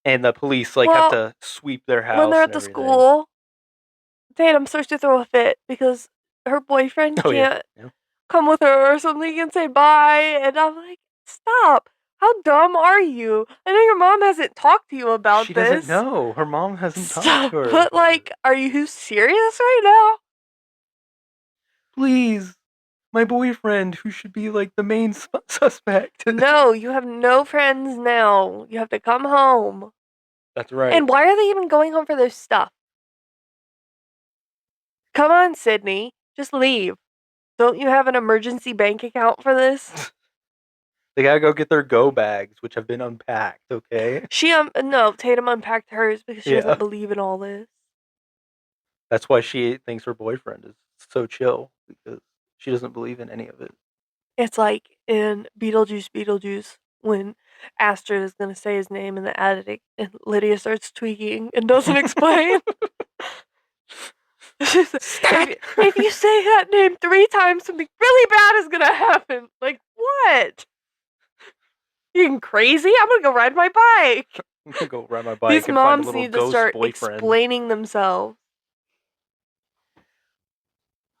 and the police like have Well, to sweep their when they're house at and the everything. school, Tatum starts to throw a fit because her boyfriend Oh yeah, can't yeah. come with her or something and say bye. And I'm like, stop. How dumb are you? I know your mom hasn't talked to you about She doesn't this. know. Her mom hasn't talked Stop. to her But, about it. like, are you serious right now? Please, my boyfriend, who should be like the main suspect. No, you have no friends now. You have to come home. That's right. And why are they even going home for this stuff? Come on, Sydney. Just leave. Don't you have an emergency bank account for this? They gotta go get their go bags, which have been unpacked. Okay. No, Tatum unpacked hers because she Yeah, doesn't believe in all this. that's why she thinks her boyfriend is so chill because she doesn't believe in any of it. It's like in Beetlejuice, when Astrid is gonna say his name in the attic and Lydia starts tweaking and doesn't explain. She's like, Stop. if you say that name 3 times, something really bad is gonna happen. Like, what? You crazy? I'm gonna go ride my bike. I'm gonna go ride my bike These and find a moms little need to ghost start boyfriend. explaining themselves.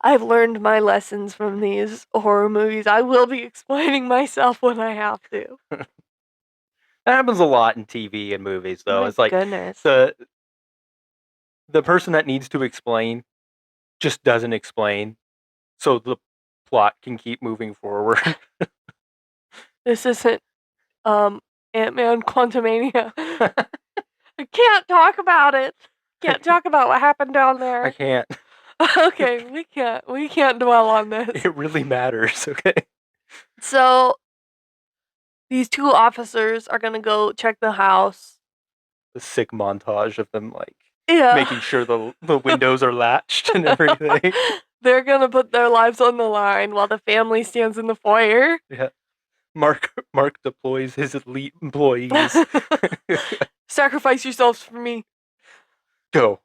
I've learned my lessons from these horror movies. I will be explaining myself when I have to. That happens a lot in TV and movies, though. My It's like goodness. the person that needs to explain just doesn't explain, so the plot can keep moving forward. This isn't Ant-Man Quantumania. I can't talk about it. Can't talk about what happened down I there. can't. Okay, we can't dwell on this. It really matters. Okay. So these 2 officers are gonna go check the house. The sick montage of them like Yeah. making sure the windows are latched and everything. They're gonna put their lives on the line while the family stands in the foyer. Yeah. Mark deploys his elite employees. Sacrifice yourselves for me. Go.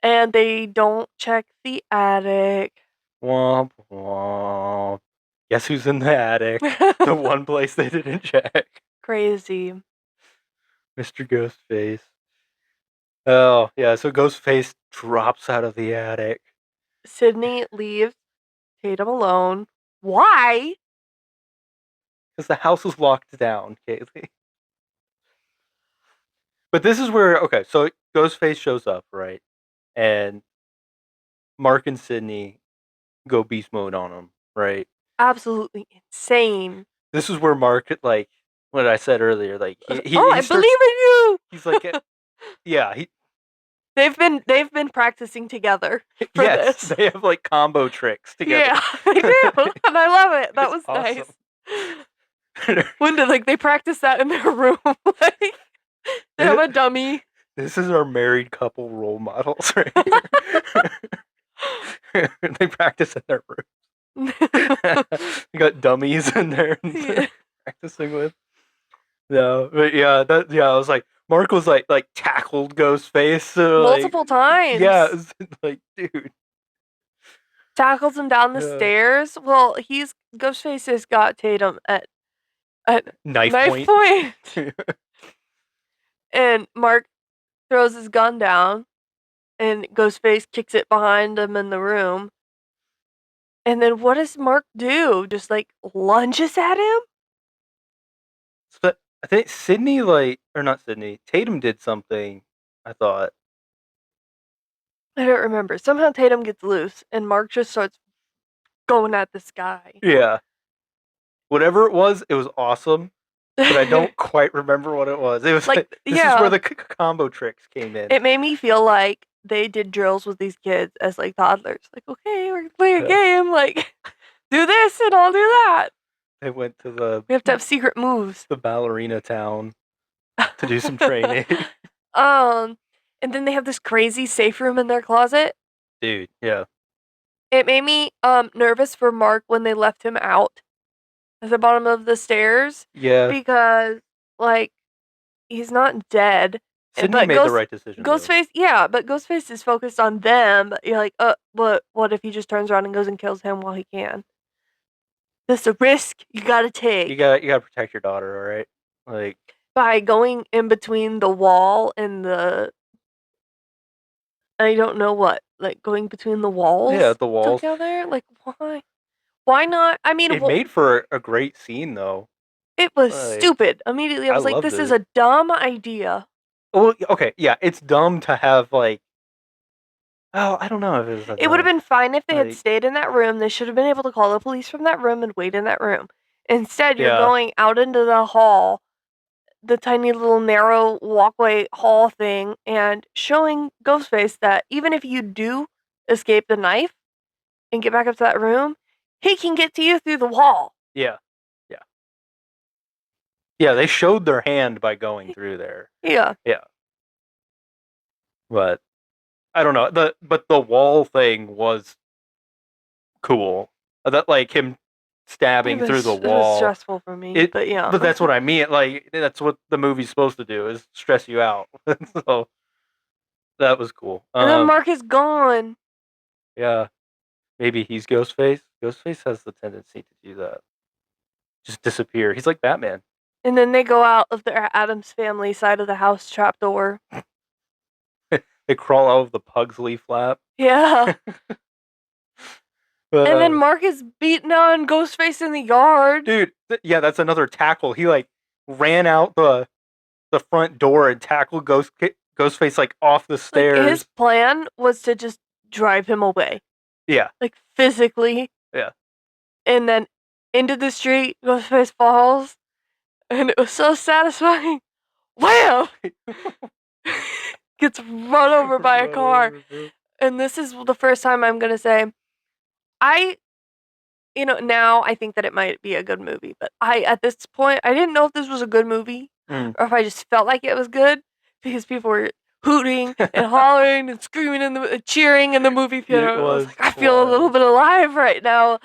And they don't check the attic. Womp womp. Guess who's in the attic? The one place they didn't check. Crazy. Mr. Ghostface. Oh, yeah, so Ghostface drops out of the attic. Sydney leaves Tatum alone. Why? Because the house is locked down, Kaylee. But this is where, okay, so Ghostface shows up, right? And Mark and Sydney go beast mode on him, right? Absolutely insane. This is where Mark, like, what I said earlier, like, he I starts, believe in you. he's like, yeah, They've been practicing together for yes, this. they have, like, combo tricks together. Yeah, they do, and I love it. That was It's awesome. nice. When did they practice that in their room? Like, they have a dummy. This is our married couple role models right here. They practice in their room. They got dummies in there Yeah. practicing with. No, but I was like, Mark was like tackled Ghostface, so Multiple times. yeah, it's like, dude, Tackles him down the yeah. stairs. Well, Ghostface has got Tatum at Knife point. point. And Mark throws his gun down, and Ghostface kicks it behind him in the room. And then what does Mark do? Just like lunges at him? So I think Sydney, or not Sydney, Tatum did something. I thought. I don't remember. Somehow Tatum gets loose, and Mark just starts going at this guy. Yeah. Whatever it was awesome, but I don't quite remember what it was. It was like this is where the combo tricks came in. It made me feel like they did drills with these kids as like toddlers. Like, okay, we're gonna play a game. Like, do this and I'll do that. They went to We have to have secret moves. The ballerina town to do some training. And then they have this crazy safe room in their closet. Dude, yeah. It made me nervous for Mark when they left him out at the bottom of the stairs. Yeah. Because like he's not dead. Sydney made the right decision. Ghostface, yeah, but Ghostface is focused on them. You're like, what if he just turns around and goes and kills him while he can? That's a risk you gotta take. You gotta protect your daughter, all right? Like by going in between the wall and the I don't know what, like going between the walls. Yeah, the walls together. Like why? Why not? I mean, it made for a great scene though. It was stupid. Immediately, I was like, "This is a dumb idea." Well, okay, yeah, it's dumb to have like. Oh, I don't know if it was. It would have been fine if they had stayed in that room. They should have been able to call the police from that room and wait in that room. Instead, you're going out into the hall, the tiny little narrow walkway hall thing, and showing Ghostface that even if you do escape the knife and get back up to that room, he can get to you through the wall. Yeah. Yeah. Yeah, they showed their hand by going through there. Yeah. Yeah. But I don't know. But the wall thing was cool. That like him stabbing through the wall. It was stressful for me. But yeah. But that's what I mean. Like that's what the movie's supposed to do is stress you out. So that was cool. And then Mark is gone. Yeah. Maybe he's Ghostface. Ghostface has the tendency to do that. Just disappear. He's like Batman. And then they go out of the Addams Family side of the house trapdoor. They crawl out of the Pugsley flap. Yeah. And then Mark is beating on Ghostface in the yard. Dude, yeah, that's another tackle. He like ran out the front door and tackled Ghostface like off the stairs. Like, his plan was to just drive him away. Yeah. Like physically. Yeah. And then into the street, Ghostface falls. And it was so satisfying. Wham! Gets run over by a car. And this is the first time I'm going to say, now I think that it might be a good movie. But at this point, I didn't know if this was a good movie or if I just felt like it was good because people were hooting and hollering and screaming and cheering in the movie theater. I was like, I feel a little bit alive right now.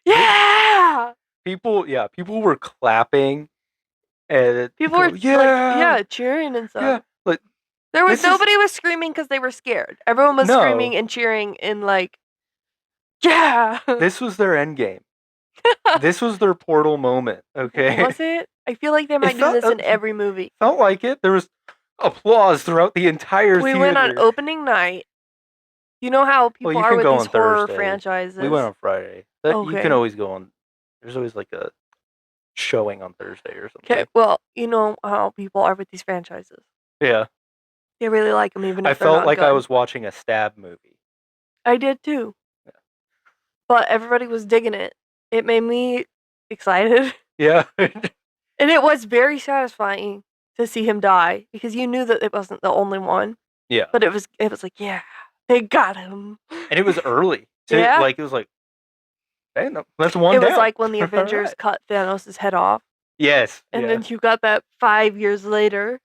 Yeah! People were clapping and people were cheering and stuff. Yeah, like nobody was screaming because they were scared. Everyone was screaming and cheering in like, yeah. This was their endgame. This was their portal moment. Okay. Was it? I feel like they might do this in every movie. Felt like it. There was applause throughout the entire theater. We went on opening night. You know how people are with these horror franchises. We went on Friday. You can always go on. There's always like a showing on Thursday or something. Okay, well, you know how people are with these franchises. Yeah. They really like them even if I they're not felt like good. I was watching a stab movie. I did too. Yeah. But everybody was digging it. It made me excited. Yeah. And it was very satisfying to see him die because you knew that it wasn't the only one. Yeah. But it was like, yeah, they got him. And it was early. Too. Yeah. Like it was like, hey, no, that's one down. It was like when the Avengers cut Thanos' head off. Yes. And then you got that 5 years later.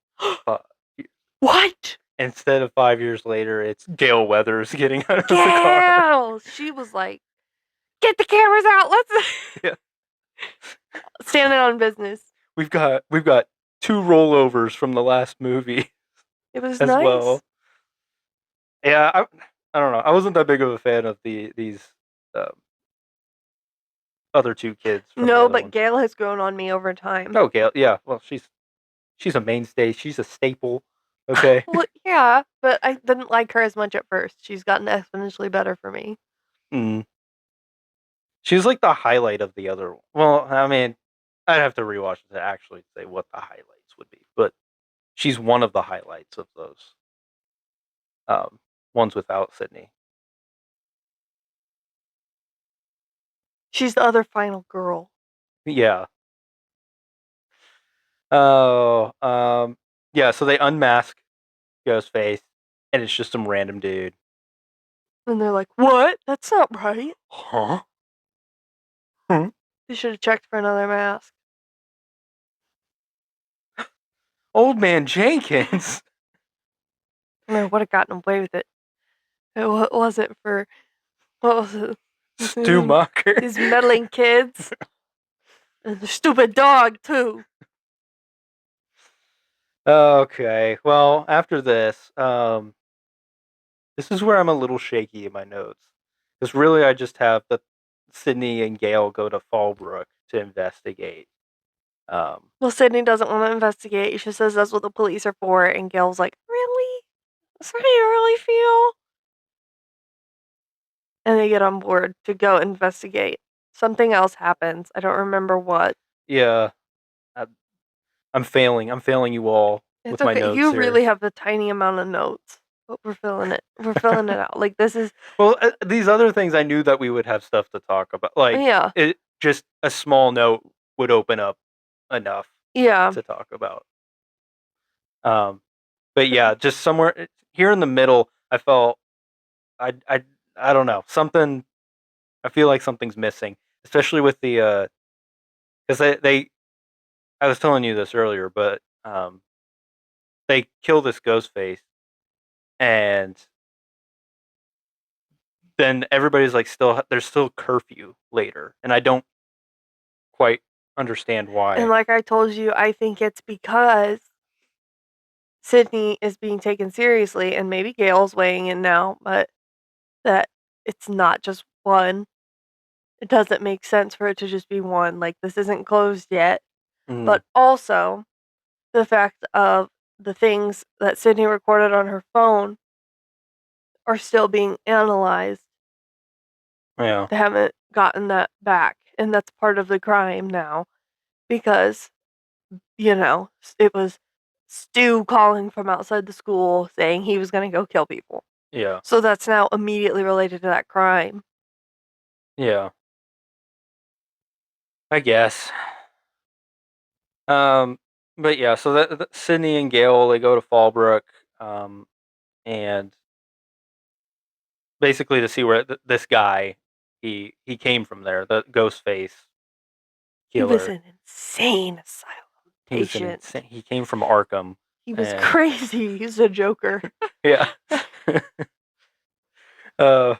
What? instead of 5 years later, it's Gail Weathers getting out of the car. Gail! She was like, get the cameras out. Let's Yeah. standing on business. We've got 2 rollovers from the last movie It was as nice. well. Yeah, I don't know. I wasn't that big of a fan of these other 2 kids from the No, other but ones. Gail has grown on me over time. Oh, Gail. Yeah. Well, she's a mainstay. She's a staple. Okay. Well, yeah, but I didn't like her as much at first. She's gotten exponentially better for me. Mm. She's like the highlight of the other. Well, I mean, I'd have to rewatch it to actually say what the highlights would be, but she's one of the highlights of those ones without Sydney. She's the other final girl. Yeah. Oh, yeah. So they unmask Ghostface, and it's just some random dude. And they're like, what? That's not right. Huh? They should have checked for another mask. Old Man Jenkins. I would have gotten away with it. It wasn't for, what was it? Stu Mocker. These meddling kids. And the stupid dog, too. Okay. Well, after this, this is where I'm a little shaky in my notes. Because really, I just have that Sydney and Gail go to Fallbrook to investigate. Well, Sydney doesn't want to investigate. She says that's what the police are for. And Gail's like, really? That's how you really feel? And they get on board to go investigate. Something else happens. I don't remember what. Yeah, I'm failing. I'm failing you all It's with my okay. notes You here. really have the tiny amount of notes. But we're filling it. We're filling it out. Like, this is. Well, these other things I knew that we would have stuff to talk about. Like, Yeah. just a small note would open up enough Yeah. to talk about. But yeah, just somewhere here in the middle, I felt I don't know, something. I feel like something's missing, especially with the because they I was telling you this earlier, but they kill this ghost face, and then everybody's like there's still curfew later, and I don't quite understand why. And like I told you, I think it's because Sydney is being taken seriously, and maybe Gail's weighing in now, but that it's not just one. It doesn't make sense for it to just be one. Like, this isn't closed yet. But also, the fact of the things that Sydney recorded on her phone are still being analyzed. Yeah, They haven't gotten that back. And that's part of the crime now because, it was Stu calling from outside the school saying he was going to go kill people. yeah, So that's now immediately related to that crime. yeah. I guess. But yeah, so that Sydney and Gail, they go to Fallbrook, and basically to see where this guy he came from there, the ghost face He was killer. an insane asylum He was an patient. insane. He came from Arkham. He was And crazy. He's a joker. yeah. uh,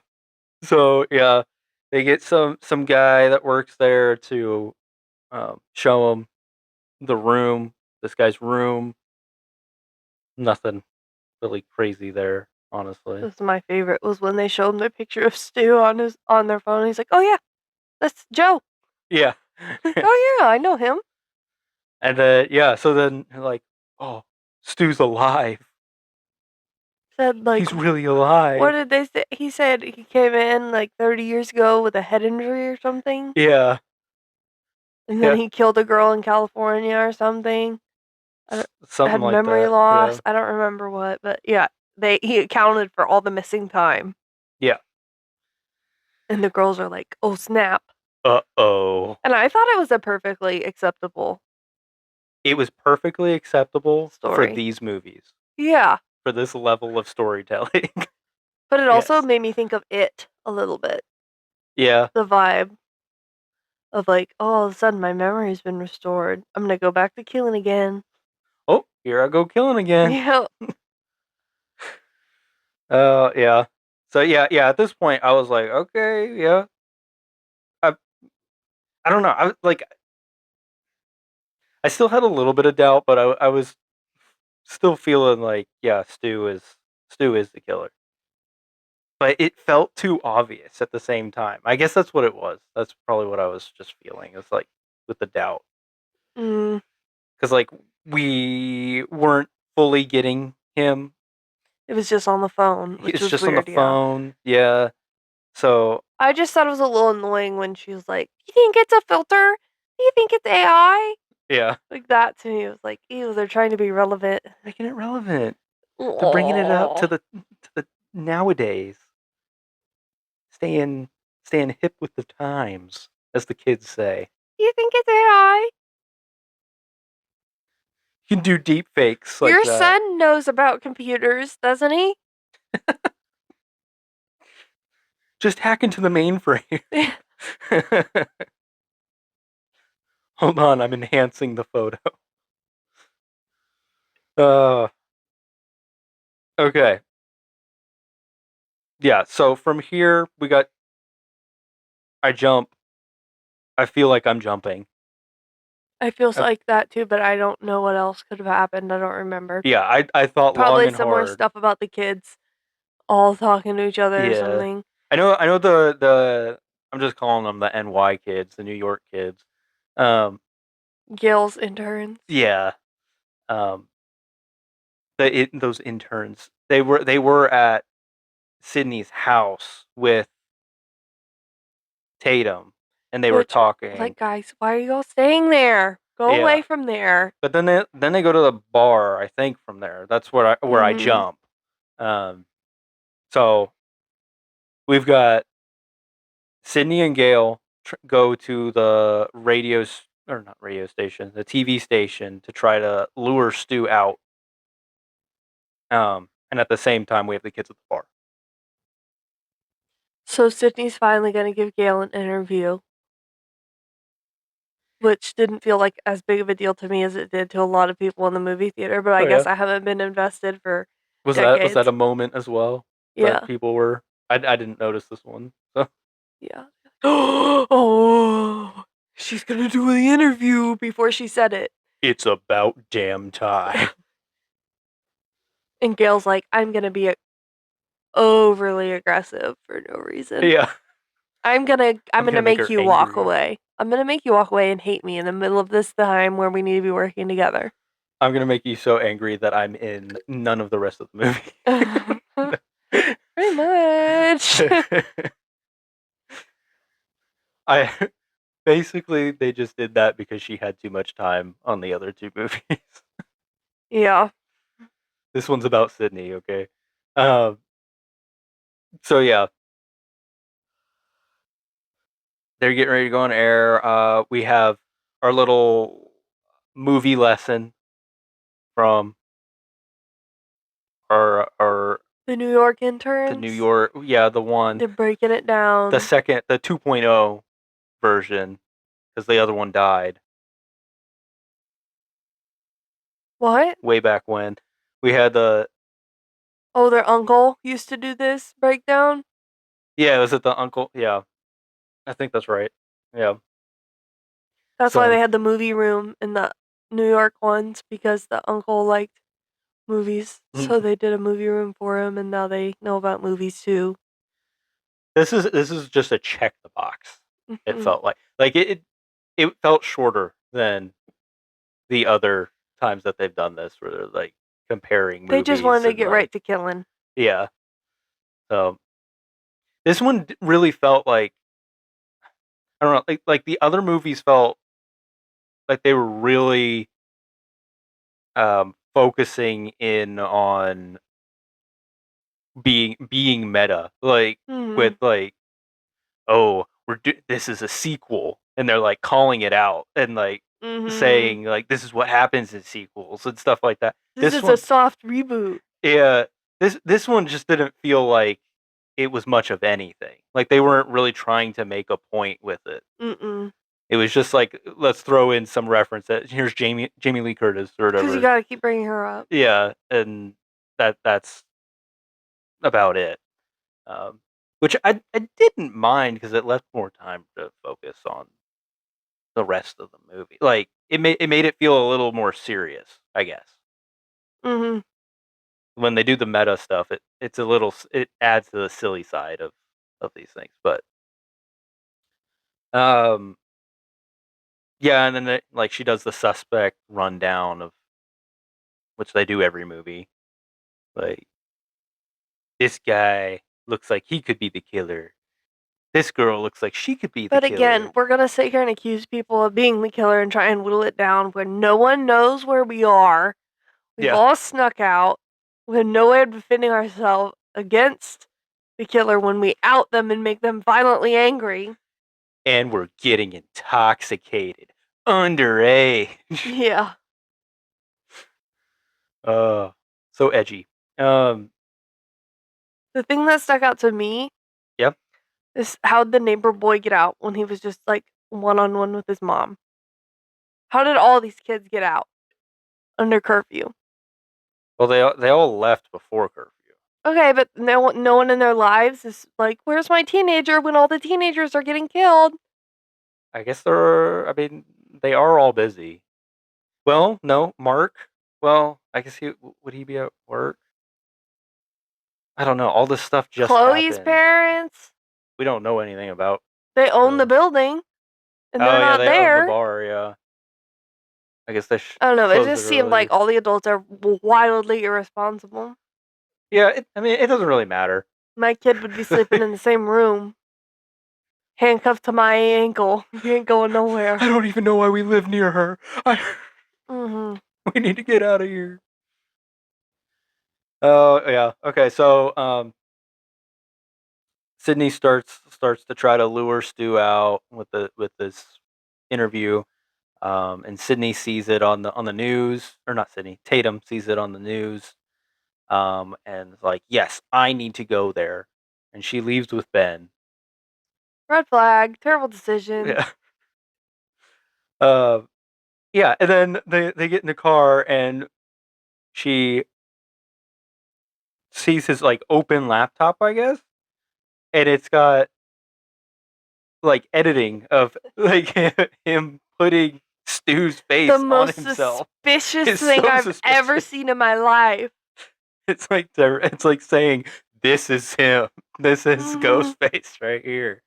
so yeah, they get some guy that works there to show him the room. This guy's room. Nothing really crazy there, honestly. This is my favorite was when they showed him the picture of Stu on their phone. He's like, "Oh yeah, that's Joe." Yeah. Oh yeah, I know him. And then yeah, so then like, oh, Stu's alive. Said like, He's really alive. what did they say? He said he came in like 30 years ago with a head injury or something, Yeah. and Yeah. then he killed a girl in California or something. Something Had like memory that. loss. Yeah. I don't remember what, but yeah, he accounted for all the missing time. Yeah. And the girls are like, "Oh snap!" Uh-oh. And I thought it was a perfectly acceptable It was perfectly acceptable for story. these movies, Yeah, for this level of storytelling. but it also Yes. made me think of It a little bit. Yeah. The vibe of like, oh, all of a sudden my memory's been restored. I'm gonna go back to killing again. Oh, here I go killing again. Yeah, Yeah. So yeah. At this point, I was like, okay, yeah. I I don't know. I still had a little bit of doubt, but I was still feeling like, yeah, Stu is the killer. But it felt too obvious at the same time. I guess that's what it was. That's probably what I was just feeling. It's like with the doubt, Mm, because like we weren't fully getting him. it was just on the phone, which It's was just on the weird, yeah. phone. Yeah. So I just thought it was a little annoying when she was like, "You think it's a filter? You think it's AI?" yeah, Like that to me was like, ew, they're trying to be relevant. making it relevant. They're bringing it up Oh, to the nowadays. Staying staying hip with the times, as the kids say. you think it's AI? You can do deep fakes like Your that. son knows about computers, doesn't he? Just hack into the mainframe. Hold on, I'm enhancing the photo. Uh, okay. Yeah, so from here we got I jump. I feel like I'm jumping. I feel Uh, like that too, but I don't know what else could have happened. I don't remember. yeah, I thought long Probably and some more hard. stuff about the kids all talking to each other or Yeah. something. I know the I'm just calling them the NY kids, the New York kids. Um Gail's interns. yeah. Um those interns. They were at Sydney's house with Tatum and they were Which, talking. like, guys, why are you all staying there? Go Yeah. away from there. But then they go to the bar, I think from there. That's where I Mm-hmm. jump. So we've got Sydney and Gail go to the or not radio station, the TV station to try to lure Stu out. And at the same time, we have the kids at the bar. So Sydney's finally gonna give Gail an interview, which didn't feel like as big of a deal to me as it did to a lot of people in the movie theater, but I Oh guess yeah, I haven't been invested for was that decades. a moment as well that Yeah. people were? I didn't notice this one. So Yeah. Oh, she's gonna do the interview before she said it. it's about damn time. And Gail's like, I'm gonna be overly aggressive for no reason. Yeah, I'm I'm gonna gonna make make her you walk angry. away. I'm gonna make you walk away and hate me in the middle of this time where we need to be working together. I'm gonna make you so angry that I'm in none of the rest of the Pretty much. movie. I basically they just did that because she had too much time on the other two movies. Yeah. This one's about Sydney, okay? Um, so yeah, they're getting ready to go on air. We have our little movie lesson from our The New York the New interns, York, yeah, the one, they're breaking it down. the 2.0 version, because the other one died What? way back when. We had the Oh, their uncle used to do this breakdown? yeah, was it the uncle? Yeah, I think that's right. Yeah, That's why so they had the movie room in the New York ones because the uncle liked movies. So they did a movie room for him and now they know about movies too. this is just a check the box. It Mhm. felt like it felt shorter than the other times that they've done this, where they're like comparing They just movies wanted to and get like right to killing. yeah. So this one really felt like I don't know, like the other movies felt like they were really focusing in on being meta, like with Mhm. like oh this is a sequel, and they're like calling it out and like Mhm. saying like this is what happens in sequels and stuff like that. This This is a one, soft reboot. yeah, this one just didn't feel like it was much of anything. Like they weren't really trying to make a point with it. Mm-mm. It was just like let's throw in some reference that here's Jamie Lee Curtis or Because you whatever. gotta keep bringing her up. Yeah, and that's about it. Which I didn't mind because it left more time to focus on the rest of the movie. Like it made it feel a little more serious, I guess. Mm-hmm. When they do the meta stuff, it adds to the silly side of these things. But um, yeah, and then like she does the suspect rundown of which they do every movie. Like this guy looks like he could be the killer. This girl looks like she could be the But again, killer. we're gonna sit here and accuse people of being the killer and try and whittle it down when no one knows where we are. We've Yeah, all snuck out. We have no way of defending ourselves against the killer when we out them and make them violently angry. and we're getting intoxicated, underage. Yeah. uh, so edgy. Um, The thing that stuck out to me yep. is how'd the neighbor boy get out when he was just like one on one with his mom? How did all these kids get out under curfew? Well, they all left before curfew. Okay, but no one in their lives is like, where's my teenager when all the teenagers are getting killed? I guess they're. I mean, they are all busy. Well, no, Mark. Well, I guess he would he be at work? I don't know. All this stuff just Chloe's happened. parents, We don't know anything about they own the really. building and they're Oh yeah, not they own the there. bar. Yeah, I guess they I don't know. It closed it just seemed like early. all the adults are wildly irresponsible. Yeah, I mean, it doesn't really matter. My kid would be sleeping in the same room, handcuffed to my ankle. You ain't going nowhere. I don't even know why we live near her. Mm-hmm. We need to get out of here. Oh yeah. Okay. So Sydney starts to try to lure Stu out with this interview. And Sydney sees it on the news, or not Sydney. Tatum sees it on the news. And is like, yes, I need to go there. And she leaves with Ben. Red flag. Terrible decision. Yeah. Uh, yeah. And then they get in the car, and she sees his like open laptop, I guess, and it's got like editing of like him putting Stu's The face on most himself. suspicious It's thing so I've ever suspicious. seen in my life. It's like saying this is him. This is Mm-hmm. Ghostface right here.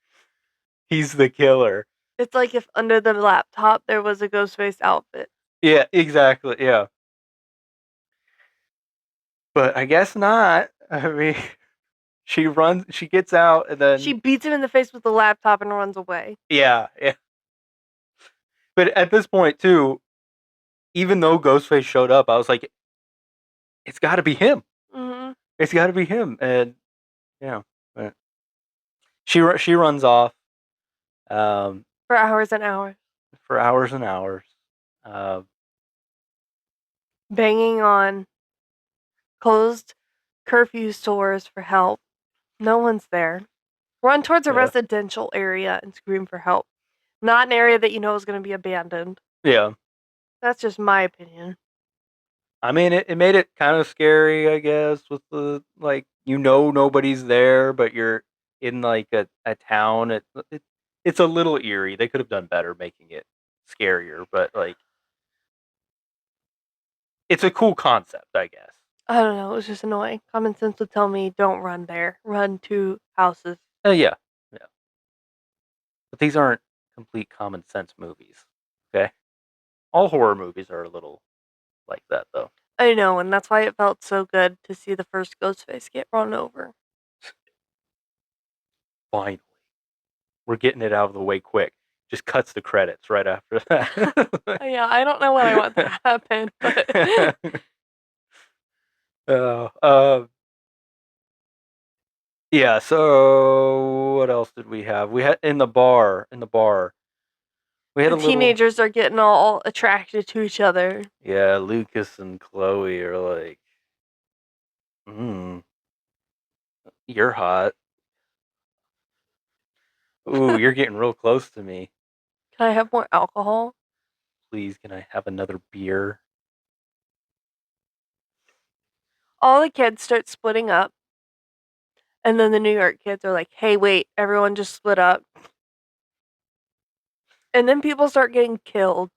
He's the killer. It's like if under the laptop there was a Ghostface outfit. Yeah, exactly. Yeah, but I guess not. I mean, she gets out, and She then beats him in the face with the laptop and runs away. yeah, yeah. But at this point too, even though Ghostface showed up, I was like, it's got to be him. Mm-hmm. It's got to be him. And yeah, but she runs off For hours and hours. for hours and hours. Uh, Banging on closed curfew stores for help. No one's there. Run towards a yeah, residential area and scream for help. Not an area that you know is going to be abandoned. yeah. That's just my opinion. I mean, it made it kind of scary, I guess, with the like nobody's there, but you're in like a town. It's a little eerie. They could have done better making it scarier, but like it's a cool concept, I guess. I don't know. It was just annoying. Common sense would tell me don't run there. Run to houses. Yeah, yeah. But these aren't complete common sense movies. Okay, all horror movies are a little like that, though. I know, and that's why it felt so good to see the first Ghostface get run over. Finally, we're getting it out of the way quick. Just cuts the credits right after that. Yeah, I don't know what I want to happen, but uh, uh, yeah. So what else did we have? We had in the bar. In the bar, we had the a little. teenagers are getting all attracted to each other. Yeah, Lucas and Chloe are like, mm, "You're hot. Ooh, you're getting real close to me. Can I have more alcohol? Please, can I have another beer?" All the kids start splitting up. And then the New York kids are like, hey, wait, everyone just split up. And then people start getting killed.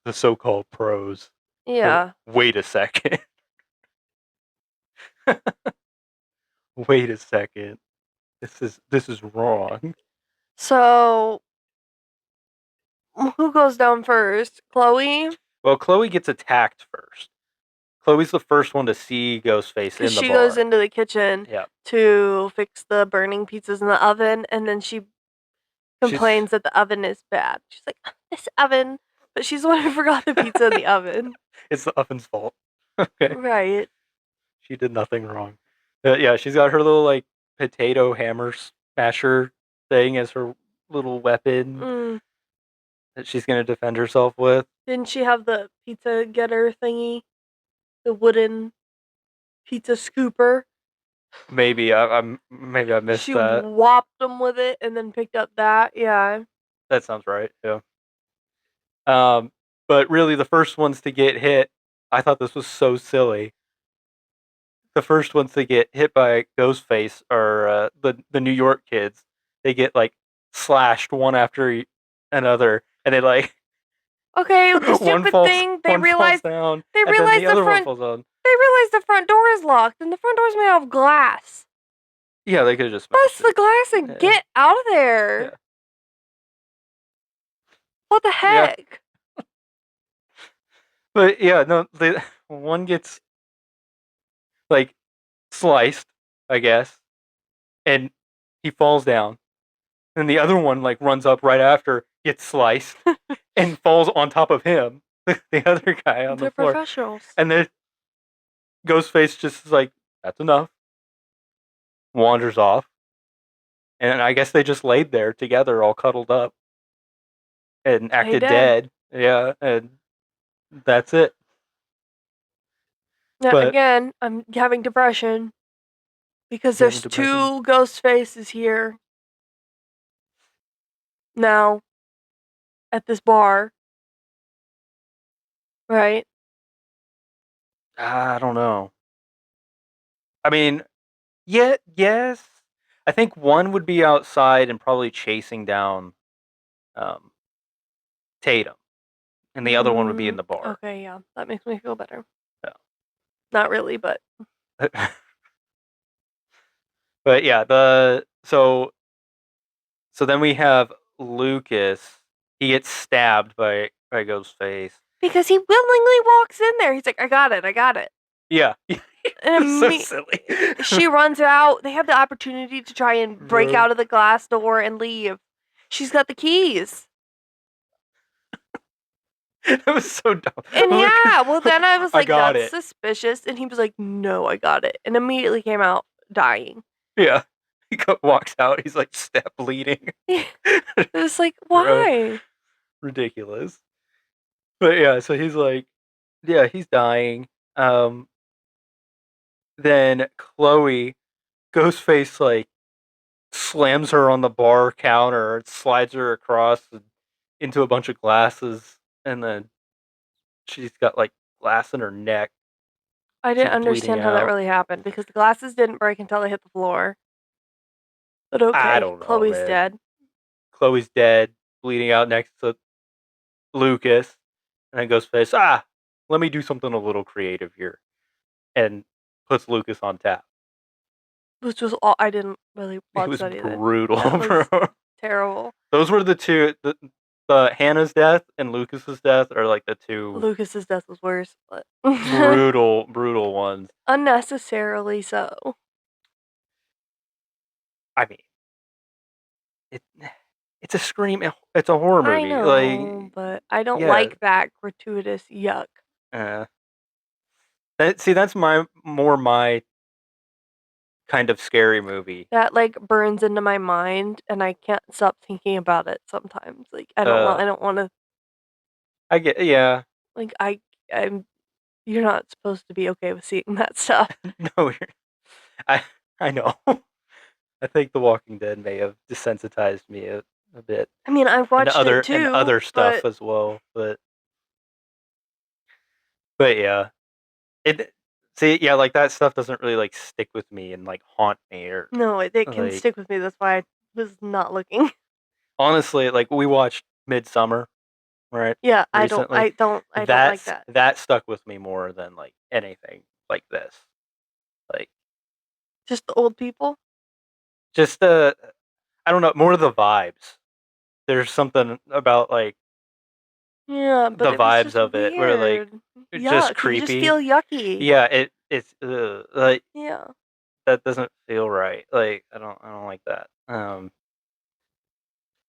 The so-called pros. Yeah. Wait a second. Wait a second. This is wrong. So, who goes down first? Chloe? Well, Chloe gets attacked first. Chloe's the first one to see Ghostface in the She bar. goes into the kitchen to fix the burning pizzas in the oven, and then she complains that the oven is bad. She's like, this oven. But she's the one who forgot the pizza in the oven. It's the oven's fault. Okay. Right. She did nothing wrong. Yeah, she's got her little like potato hammer smasher thing as her little weapon that she's gonna defend herself with. Didn't she have the pizza getter thingy? The wooden pizza scooper? Maybe I missed She that. whopped them with it and then picked up that. Yeah. That sounds right. Yeah. But really, the first ones to get hit, I thought this was so silly. The first ones to get hit by Ghostface are the New York kids. They get like slashed one after another, and they like okay. The stupid thing they realized down, they and realized then the other front one falls down. they realized the front door is locked and the front door is made out of glass. Yeah, they could have just bust the glass and get out of there. Yeah. What the heck? Yeah. But yeah, no, the one gets like sliced, I guess, and he falls down. And the other one like runs up right after, gets sliced, and falls on top of him, the other guy on the floor. Professionals. And then Ghostface just is like, that's enough. Wanders off. And I guess they just laid there together, all cuddled up, and acted dead. Yeah, and that's it. Now, again, I'm having depression because there's two ghost faces here now at this bar, right? I don't know. I mean, yes. I think one would be outside and probably chasing down Tatum, and the other one would be in the bar. Okay, yeah, that makes me feel better. Yeah. Not really, but but yeah, so then we have Lucas. He gets stabbed by Ghostface because he willingly walks in there. He's like, I got it. Yeah. And so silly. She runs out. They have the opportunity to try and break out of the glass door and leave. She's got the keys. That was so dumb. And yeah, well then I was like, that's suspicious. And he was like, no, I got it. And immediately came out dying. Yeah. He walks out. He's like, step bleeding. It was like, why? Ridiculous. But yeah, so he's like, yeah, he's dying. Then Chloe, Ghostface, like, slams her on the bar counter, slides her across into a bunch of glasses, and then she's got like glass in her neck. I didn't understand how that really happened because the glasses didn't break until they hit the floor. But okay, I don't know, Chloe's dead. Chloe's dead, bleeding out next to Lucas, and then Ghostface, let me do something a little creative here, and puts Lucas on tap. Which was all I didn't really watch that either. It was brutal, bro. Terrible. Those were the two. The Hannah's death and Lucas's death are like the two. Lucas's death was worse, but brutal ones. Unnecessarily so. I mean, it's a scream. It's a horror movie. I know, like, but I don't like that gratuitous yuck. That's my kind of scary movie. That like burns into my mind, and I can't stop thinking about it sometimes. Like I don't want to. I get Like I'm. You're not supposed to be okay with seeing that stuff. No, I know. I think The Walking Dead may have desensitized me a bit. I mean, I've watched it too, and other stuff as well, but yeah, See, yeah, like that stuff doesn't really like stick with me and like haunt me or No, it can like stick with me. That's why I was not looking. honestly, like we watched Midsummer, right? Yeah, Recently. I don't like that. That stuck with me more than like anything like this. Like Just the old people. just I don't know, more of the vibes. There's something about like Yeah, but the it was vibes just of it where like weird. it's just Yuck! You just creepy. feel yucky. Yeah, it's like Yeah. that doesn't feel right. Like I don't like that.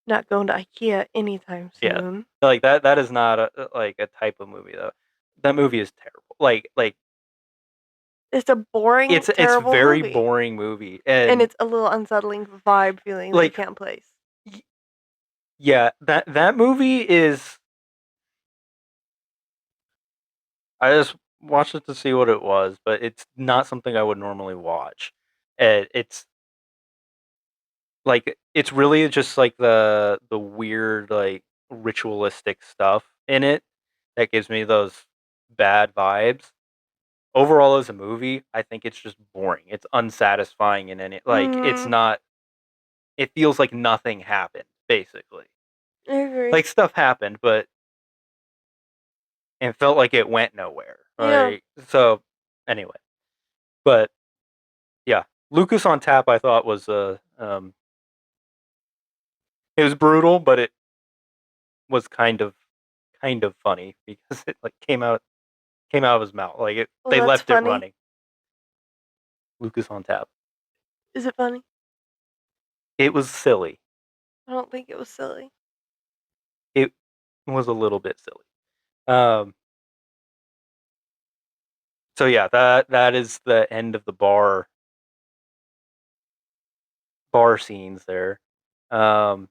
Not going to IKEA anytime Yeah. soon. Like that is not like a type of movie though. That movie is terrible. Like It's a boring, it's terrible very movie. boring movie And and it's a little unsettling vibe feeling that you like can't place. yeah, that movie is I just watched it to see what it was, but it's not something I would normally watch. And it's like it's really just like the weird like ritualistic stuff in it that gives me those bad vibes. Overall as a movie, I think it's just boring. It's unsatisfying and like it's Mm, not it feels like nothing happened basically. I agree. Like stuff happened, but it felt like it went nowhere. Yeah. Like so anyway, but yeah, Lucas on Tap I thought was it was brutal, but it was kind of funny because it like came out of his mouth. Like Well, they that's left it funny. running. Lucas on Tap. Is it funny? It was silly. I don't think it was silly. It was a little bit silly. Um so yeah, that is the end of the bar scenes there. Um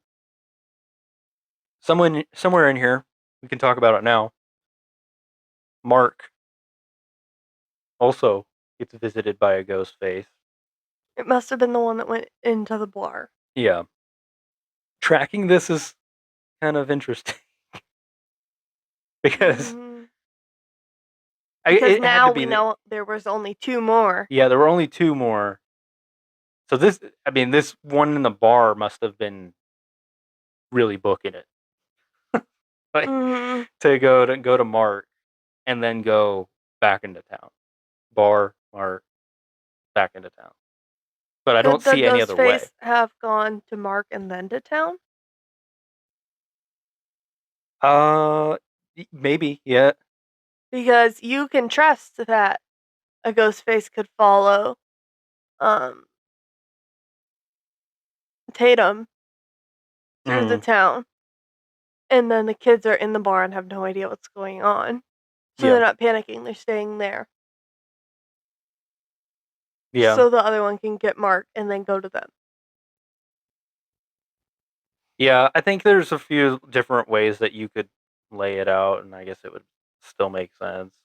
somewhere in here, we can talk about it now. Mark also gets visited by a ghost face. It must have been the one that went into the bar. Yeah. Tracking this is kind of interesting because Mm, because it had to now be we the know there was only two more. yeah, there were only two more. So this I mean this one in the bar must have been really booking it. Like Mm, to go to Mark and then go back into town. Bar, Mark, back into town. But I don't could the see any ghost other way. face have gone to Mark and then to town? Uh maybe, yeah. Because you can trust that a ghost face could follow um Tatum through the Mm, town, and then the kids are in the bar and have no idea what's going on. So yeah. they're not panicking, they're staying there. Yeah. So the other one can get Mark and then go to them. Yeah, I think there's a few different ways that you could lay it out and I guess it would still make sense.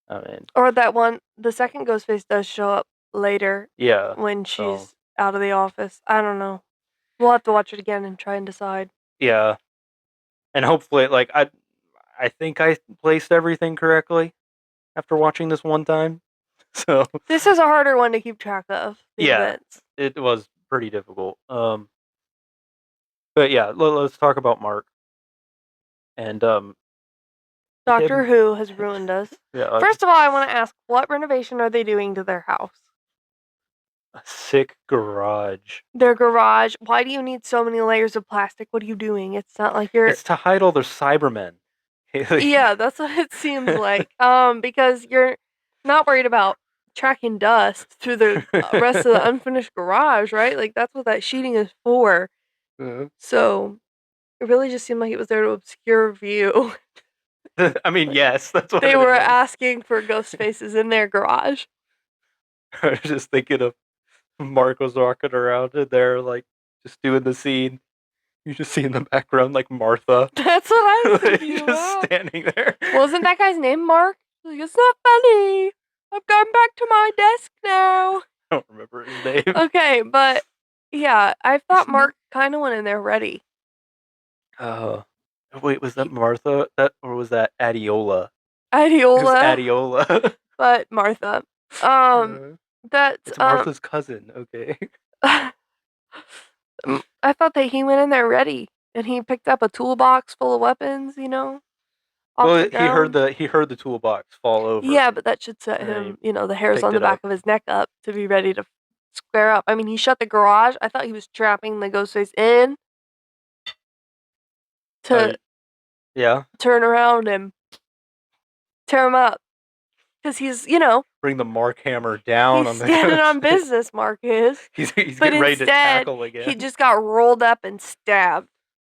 I mean, Or that one, the second ghost face does show up later yeah. when So, she's out of the office. I don't know. We'll have to watch it again and try and decide. yeah. And hopefully like I think I placed everything correctly after watching this one time. So, This is a harder one to keep track of, the yeah, events. it was pretty difficult. But yeah, let's talk about Mark and Doctor him. Who has ruined us. Yeah, First of all, I want to ask, what renovation are they doing to their house? a sick garage. Their garage. Why do you need so many layers of plastic? What are you doing? It's not like you're. It's to hide all their Cybermen. Yeah, that's what it seems like. Because you're not worried about tracking dust through the rest of the unfinished garage, right? Like that's what that sheeting is for. So it really just seemed like it was there to obscure view. I mean, yes, that's what They it were is. asking for ghost faces in their garage. I was just thinking of Mark was walking around in there, like just doing the scene. You just see in the background like Martha, That's what I was like, thinking just about. standing there. Wasn't that guy's name Mark? Like, it's not funny. I'm going back to my desk now. I don't remember his name. Okay, but yeah, I thought Isn't Mark kind of went in there ready. Uh, wait, was that He, Martha? That or was that Adiola? It was Adiola. Adiola. but Martha. That's It's Martha's cousin, okay? I thought that he went in there ready, and he picked up a toolbox full of weapons, off the He heard ground. the toolbox fall over. Yeah, but that should set And then him, the hairs picked on the it back up. of his neck up to be ready to square up. I mean, he shut the garage. I thought he was trapping the Ghostface in to Yeah. turn around and tear him up. Because he's, Bring the Mark hammer down on he's the standing on Ghostface. business, Marcus. He's But getting ready to instead, tackle again. he just got rolled up and stabbed.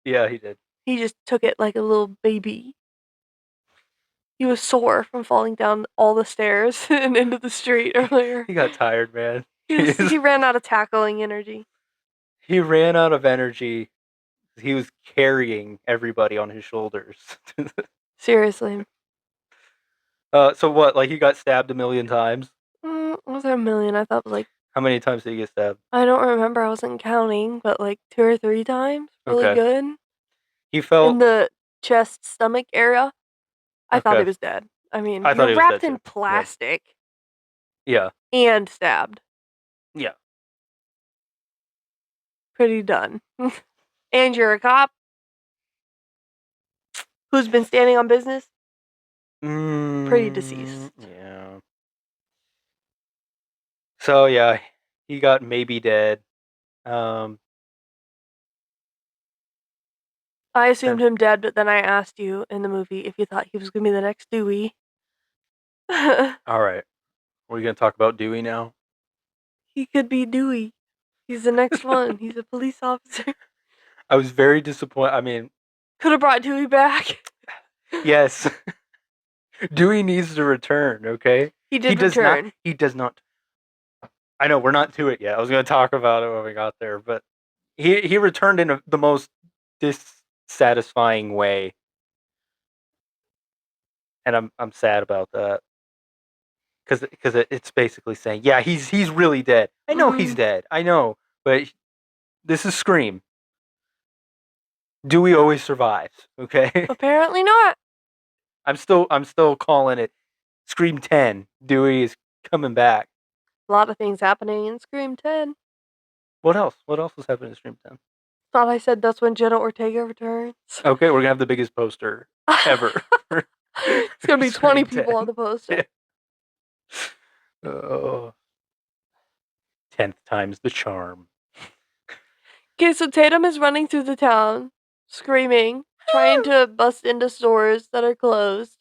Yeah, he did. He just took it like a little baby. He was sore from falling down all the stairs and into the street earlier. He got tired, man. He ran out of tackling energy. He ran out of energy. He was carrying everybody on his shoulders. Seriously. So what? Like he got stabbed a million times? Was there a million? I thought like. How many times did he get stabbed? I don't remember. I wasn't counting, but like 2 or 3 times. Really Okay. good. He felt in the chest stomach area. I thought he Okay. was dead. I mean, I thought he you're was wrapped dead, in too. plastic Yeah. and stabbed. Yeah. Pretty done. And you're a cop who's been standing on business. Pretty deceased. Yeah. So yeah, he got maybe dead. I assumed him dead, but then I asked you in the movie if you thought he was going to be the next Dewey. All right. Are we going to talk about Dewey now? He could be Dewey. He's the next one. He's a police officer. I was very disappointed. I mean, could have brought Dewey back. Yes. Dewey needs to return, okay? He does return. Not. He does not. I know, we're not to it yet. I was going to talk about it when we got there, but he returned in the most dissatisfying way. And I'm sad about that. Because it's basically saying, yeah, he's really dead. I know he's dead. I know, but this is Scream. Dewey always survives. Okay. Apparently not. I'm still calling it Scream 10. Dewey is coming back. A lot of things happening in Scream 10. What else? What else was happening in Scream 10? Thought I said that's when Jenna Ortega returns. Okay, we're gonna have the biggest poster ever. It's gonna be 20 people on the poster. Yeah. Oh. 10th time's the charm. Okay, so Tatum is running through the town, screaming, trying to bust into stores that are closed.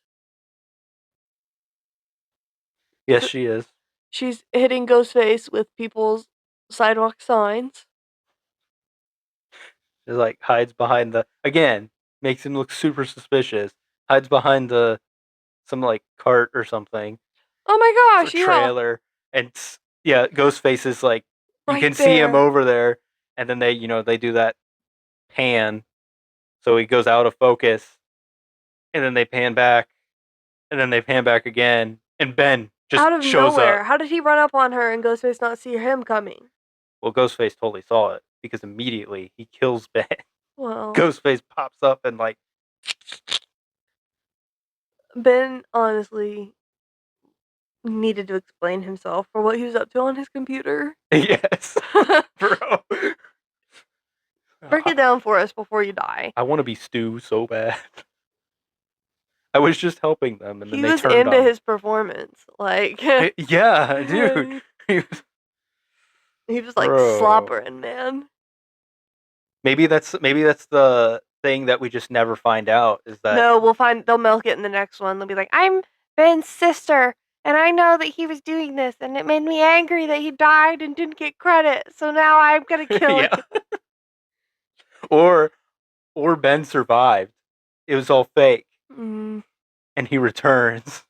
Yes, she is. She's hitting Ghostface with people's sidewalk signs. She like hides behind makes him look super suspicious. Hides behind some like cart or something. Oh my gosh, trailer. Yeah. And yeah, Ghostface is like you right can there. see him over there, and then they do that pan, so he goes out of focus, and then they pan back, and then they pan back again, and Ben just out of shows nowhere. up. How did he run up on her and Ghostface not see him coming? Well, Ghostface totally saw it because immediately he kills Ben. Well, Ghostface pops up and like Ben honestly needed to explain himself for what he was up to on his computer. Yes, bro. Break it down for us before you die. I want to be Stu so bad. I was just helping them, and then they turned on. He was into his performance, like yeah, dude. He was like slobbering, man. Maybe that's the thing that we just never find out is that no, they'll milk it in the next one. They'll be like, I'm Ben's sister, and I know that he was doing this, and it made me angry that he died and didn't get credit, so now I'm gonna kill him. Or Ben survived. It was all fake. And he returns.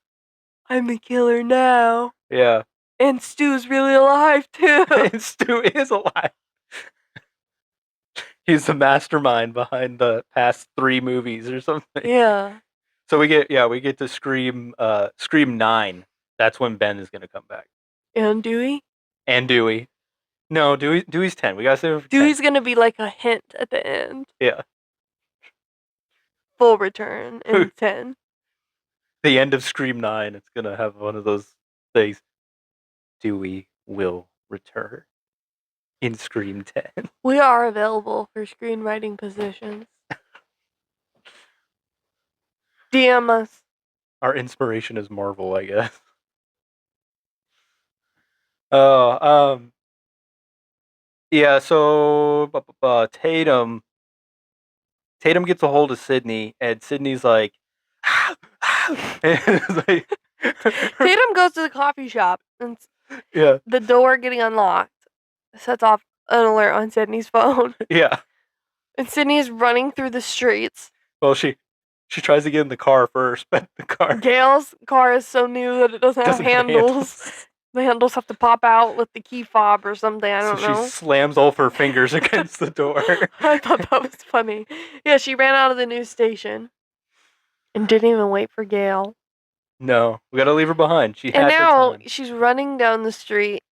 I'm the killer now. Yeah. And Stu's really alive too. And Stu is alive. He's the mastermind behind the past 3 movies or something. Yeah. So we get to Scream 9. That's when Ben is gonna come back. And Dewey? And Dewey. No, Dewey's 10. We gotta save him for Dewey's 10. gonna be like a hint at the end. Yeah. Full return in 10. The end of Scream 9, it's gonna have one of those Things Dewey will return in Scream 10. We are available for screenwriting positions. DM us. Our inspiration is Marvel, I guess. Oh, yeah. So Tatum gets a hold of Sydney, and Sydney's like, and it's like Tatum goes to the coffee shop, and yeah, the door getting unlocked sets off an alert on Sydney's phone. yeah. And Sydney's running through the streets. Well, she tries to get in the car first, but the car Gail's car is so new that it doesn't have doesn't have handles. handles. The handles have to pop out with the key fob or something. I don't So know. she slams all of her fingers against the door. I thought that was funny. Yeah, she ran out of the news station and didn't even wait for Gail. No, we gotta leave her behind. She And had her now time. she's running down the street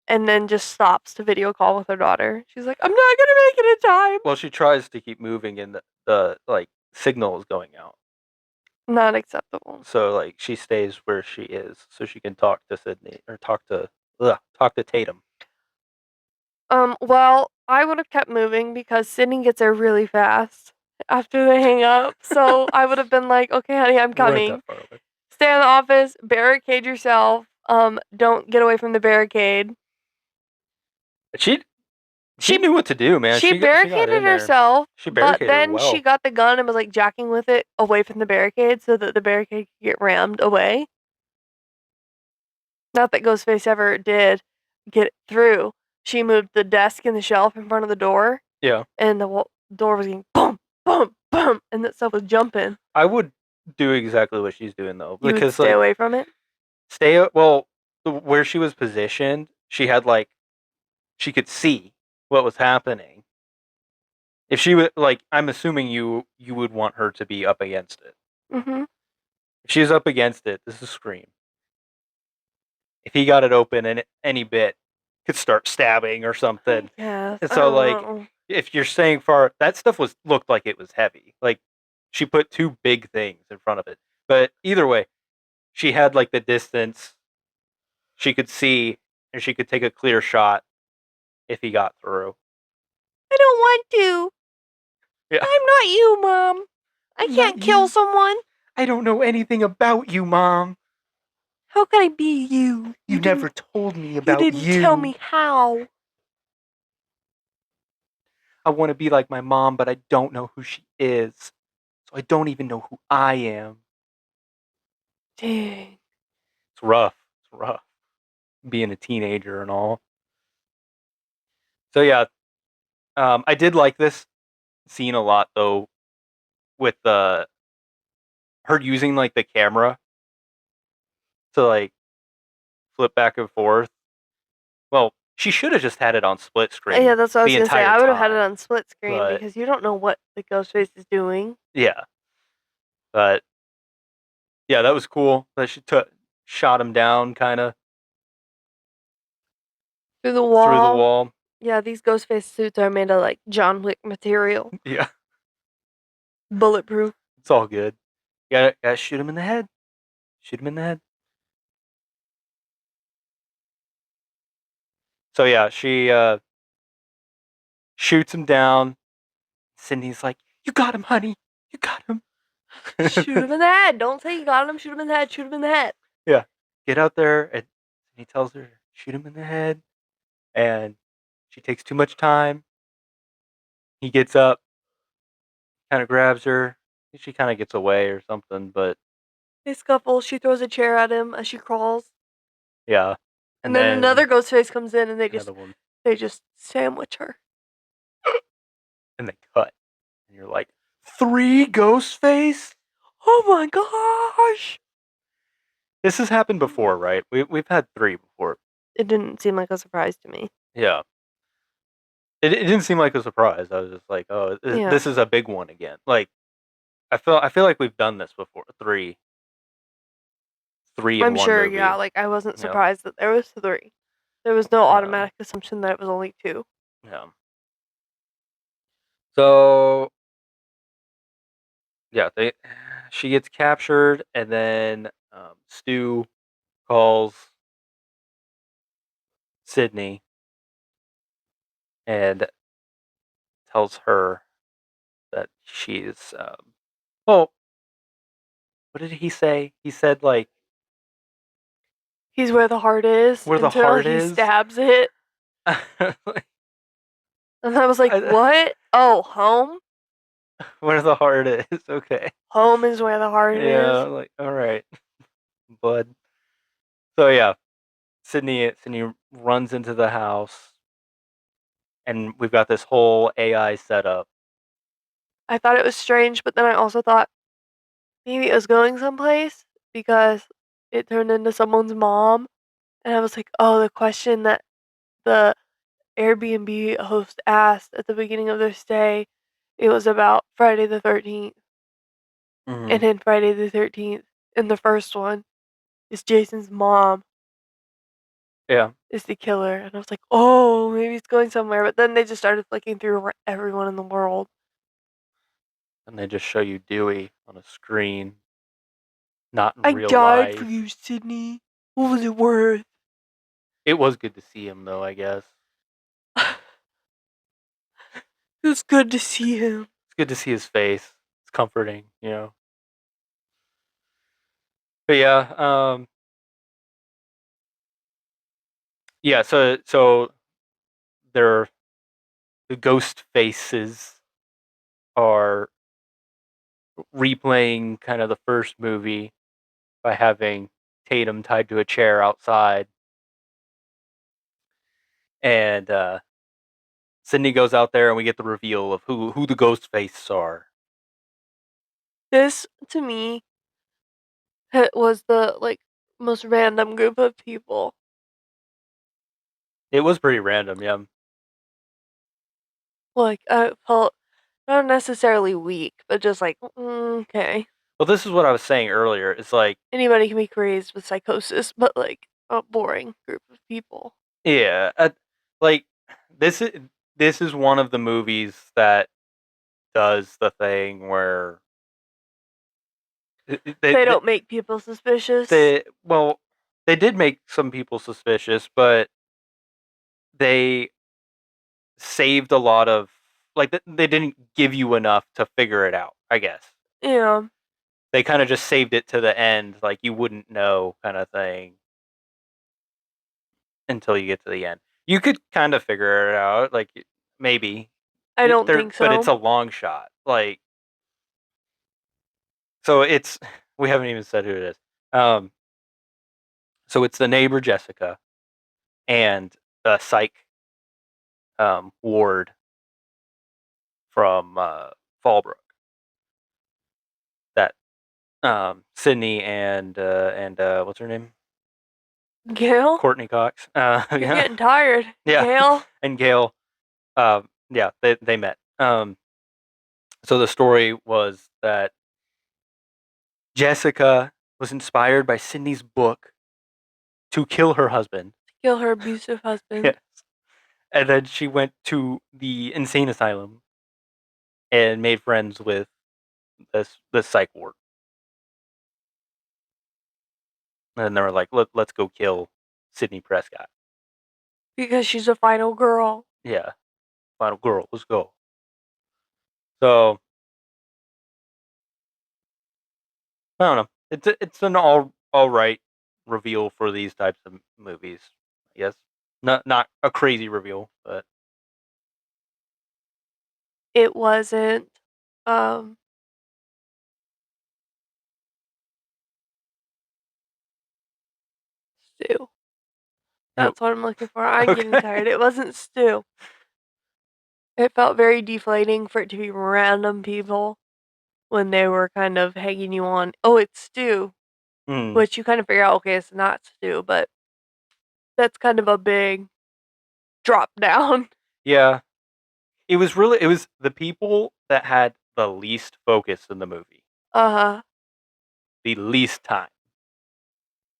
and then just stops to video call with her daughter. She's like, I'm not gonna make it in time. Well, she tries to keep moving, and the like signal is going out. Not acceptable. So like she stays where she is, so she can talk to Sydney or talk to Tatum. Well, I would have kept moving because Sydney gets there really fast after they hang up. So I would have been like, okay, honey, I'm We weren't coming. that far away. Stay in the office, barricade yourself. Don't get away from the barricade. She knew what to do, man. She She got barricaded in there. herself, She but barricaded her then well. she got the gun and was like jacking with it away from the barricade so that the barricade could get rammed away. Not that Ghostface ever did get through. She moved the desk and the shelf in front of the door, Yeah, and the door was getting boom, boom, boom, and that stuff was jumping. I would do exactly what she's doing though, You would because stay like away from it. where she was positioned, she had like she could see what was happening. If she would like, I'm assuming you would want her to be up against it. Mm-hmm. If she was up against it, this is Scream. If he got it open and any bit could start stabbing or something. Yes. And so like if you're saying far, that stuff looked like it was heavy. Like she put two big things in front of it. But either way, she had like the distance. She could see and she could take a clear shot if he got through. I don't want to. Yeah. I'm not you, Mom. I I'm can't not kill you. someone. I don't know anything about you, Mom. How can I be you? You never told me about you. Didn't tell me how. I want to be like my mom, but I don't know who she is. So I don't even know who I am. Dang. It's rough. It's rough. Being a teenager and all. So yeah, I did like this scene a lot though, with her using like the camera to like flip back and forth. Well, she should have just had it on split screen. Yeah, that's what I was the gonna say. entire I would have had it time. on split screen But because you don't know what the Ghostface is doing. yeah, but yeah, that was cool that she shot him down kind of Through the wall. through the wall. Yeah, these Ghostface suits are made of like John Wick material. Yeah, Bulletproof. it's all good. You gotta shoot him in the head. Shoot him in the head. So yeah, she shoots him down. Cindy's like, "You got him, honey. You got him." Shoot him in the head. Don't say you got him. Shoot him in the head. Shoot him in the head. Yeah, get out there, and he tells her, "Shoot him in the head." And she takes too much time. He gets up, kind of grabs her. She kind of gets away or something, but They scuffle. She throws a chair at him as she crawls. yeah. And then another Ghostface comes in and they one, just sandwich her. and they cut, and you're like, 3 Ghostface? Oh my gosh! This has happened before, right? We've had 3 before. It didn't seem like a surprise to me. Yeah. It didn't seem like a surprise. I was just like, oh, Yeah. this is a big one again. Like, I feel like we've done this before. 3 in I'm one sure, movie. yeah. Like, I wasn't Yeah. surprised that there was 3. There was no automatic assumption that it was only 2. Yeah. So yeah, she gets captured, and then Stu calls Sydney and tells her that she's well, what did he say? He said like He's where the heart is where the until heart he is. stabs it. Like, And I was like, what? Oh, home? where the heart is. Okay. Home is where the heart Yeah, is. like all right, bud. So yeah, Sydney runs into the house and we've got this whole AI setup. I thought it was strange, but then I also thought maybe it was going someplace because it turned into someone's mom. And I was like, oh, the question that the Airbnb host asked at the beginning of their stay, it was about Friday the 13th. Mm-hmm. And in Friday the 13th, in the first one, is Jason's mom Yeah. is the killer. And I was like, oh, maybe it's going somewhere. But then they just started flicking through everyone in the world. And they just show you Dewey on a screen, not in I real died for life. you, Sydney. What was it worth? It was good to see him though, I guess. It was good to see him. It's good to see his face. It's comforting, you know. But yeah, yeah. So they're the ghost faces are replaying kind of the first movie by having Tatum tied to a chair outside, and Sydney goes out there, and we get the reveal of who the ghost faces are. This, to me, was the most random group of people. It was pretty random, yeah. Like, I felt not necessarily weak, but just like, okay. Well, this is what I was saying earlier. It's like, Anybody can be crazed with psychosis, but like a boring group of people. yeah, like this is this is one of the movies that does the thing where they, They they, don't make people suspicious. they well they did make some people suspicious, but they saved a lot of they didn't give you enough to figure it out. I guess Yeah, they kind of just saved it to the end, like you wouldn't know, kind of thing, until you get to the end. You could kind of figure it out, like maybe I don't think but it's so. a long shot. Like so, it's we haven't even said who it is. Um, so it's the neighbor Jessica and the psych ward from Fallbrook that Sydney and what's her name? Gail, Courtney Cox. you're Yeah, getting tired. yeah, Gail, and Gail. Yeah, they met. So the story was that Jessica was inspired by Sydney's book to kill her husband. kill her abusive husband Yes, and then she went to the insane asylum and made friends with this psych ward. And they were like, let's go kill Sydney Prescott. because she's a final girl. Yeah, final girl, let's go. So I don't know. It's an all right reveal for these types of movies. I guess not a crazy reveal, but It wasn't um stew. it, That's what I'm looking for. I'm getting okay. tired. It wasn't stew. It felt very deflating for it to be random people when they were kind of hanging you on, oh, it's stew, Hmm. which you kind of figure out, okay, it's not stew, but that's kind of a big drop down. Yeah, it was the people that had the least focus in the movie, Uh huh. the least time,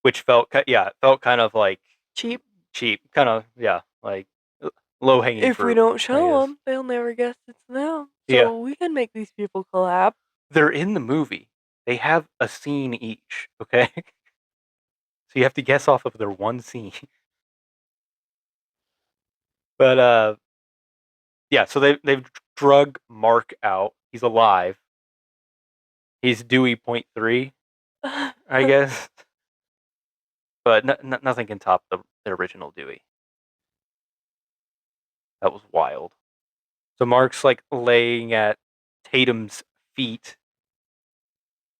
which felt yeah, it felt kind of like Cheap. cheap, kind of yeah, like low hanging If we fruit, don't I show guess. them, they'll never guess it's them. Yeah, So we can make these people collab. they're in the movie. They have a scene each, okay? So you have to guess off of their one scene. But yeah. So they've drug Mark out. He's alive. He's Dewey point three, I guess. But nothing can top the original Dewey. That was wild. So Mark's like laying at Tatum's feet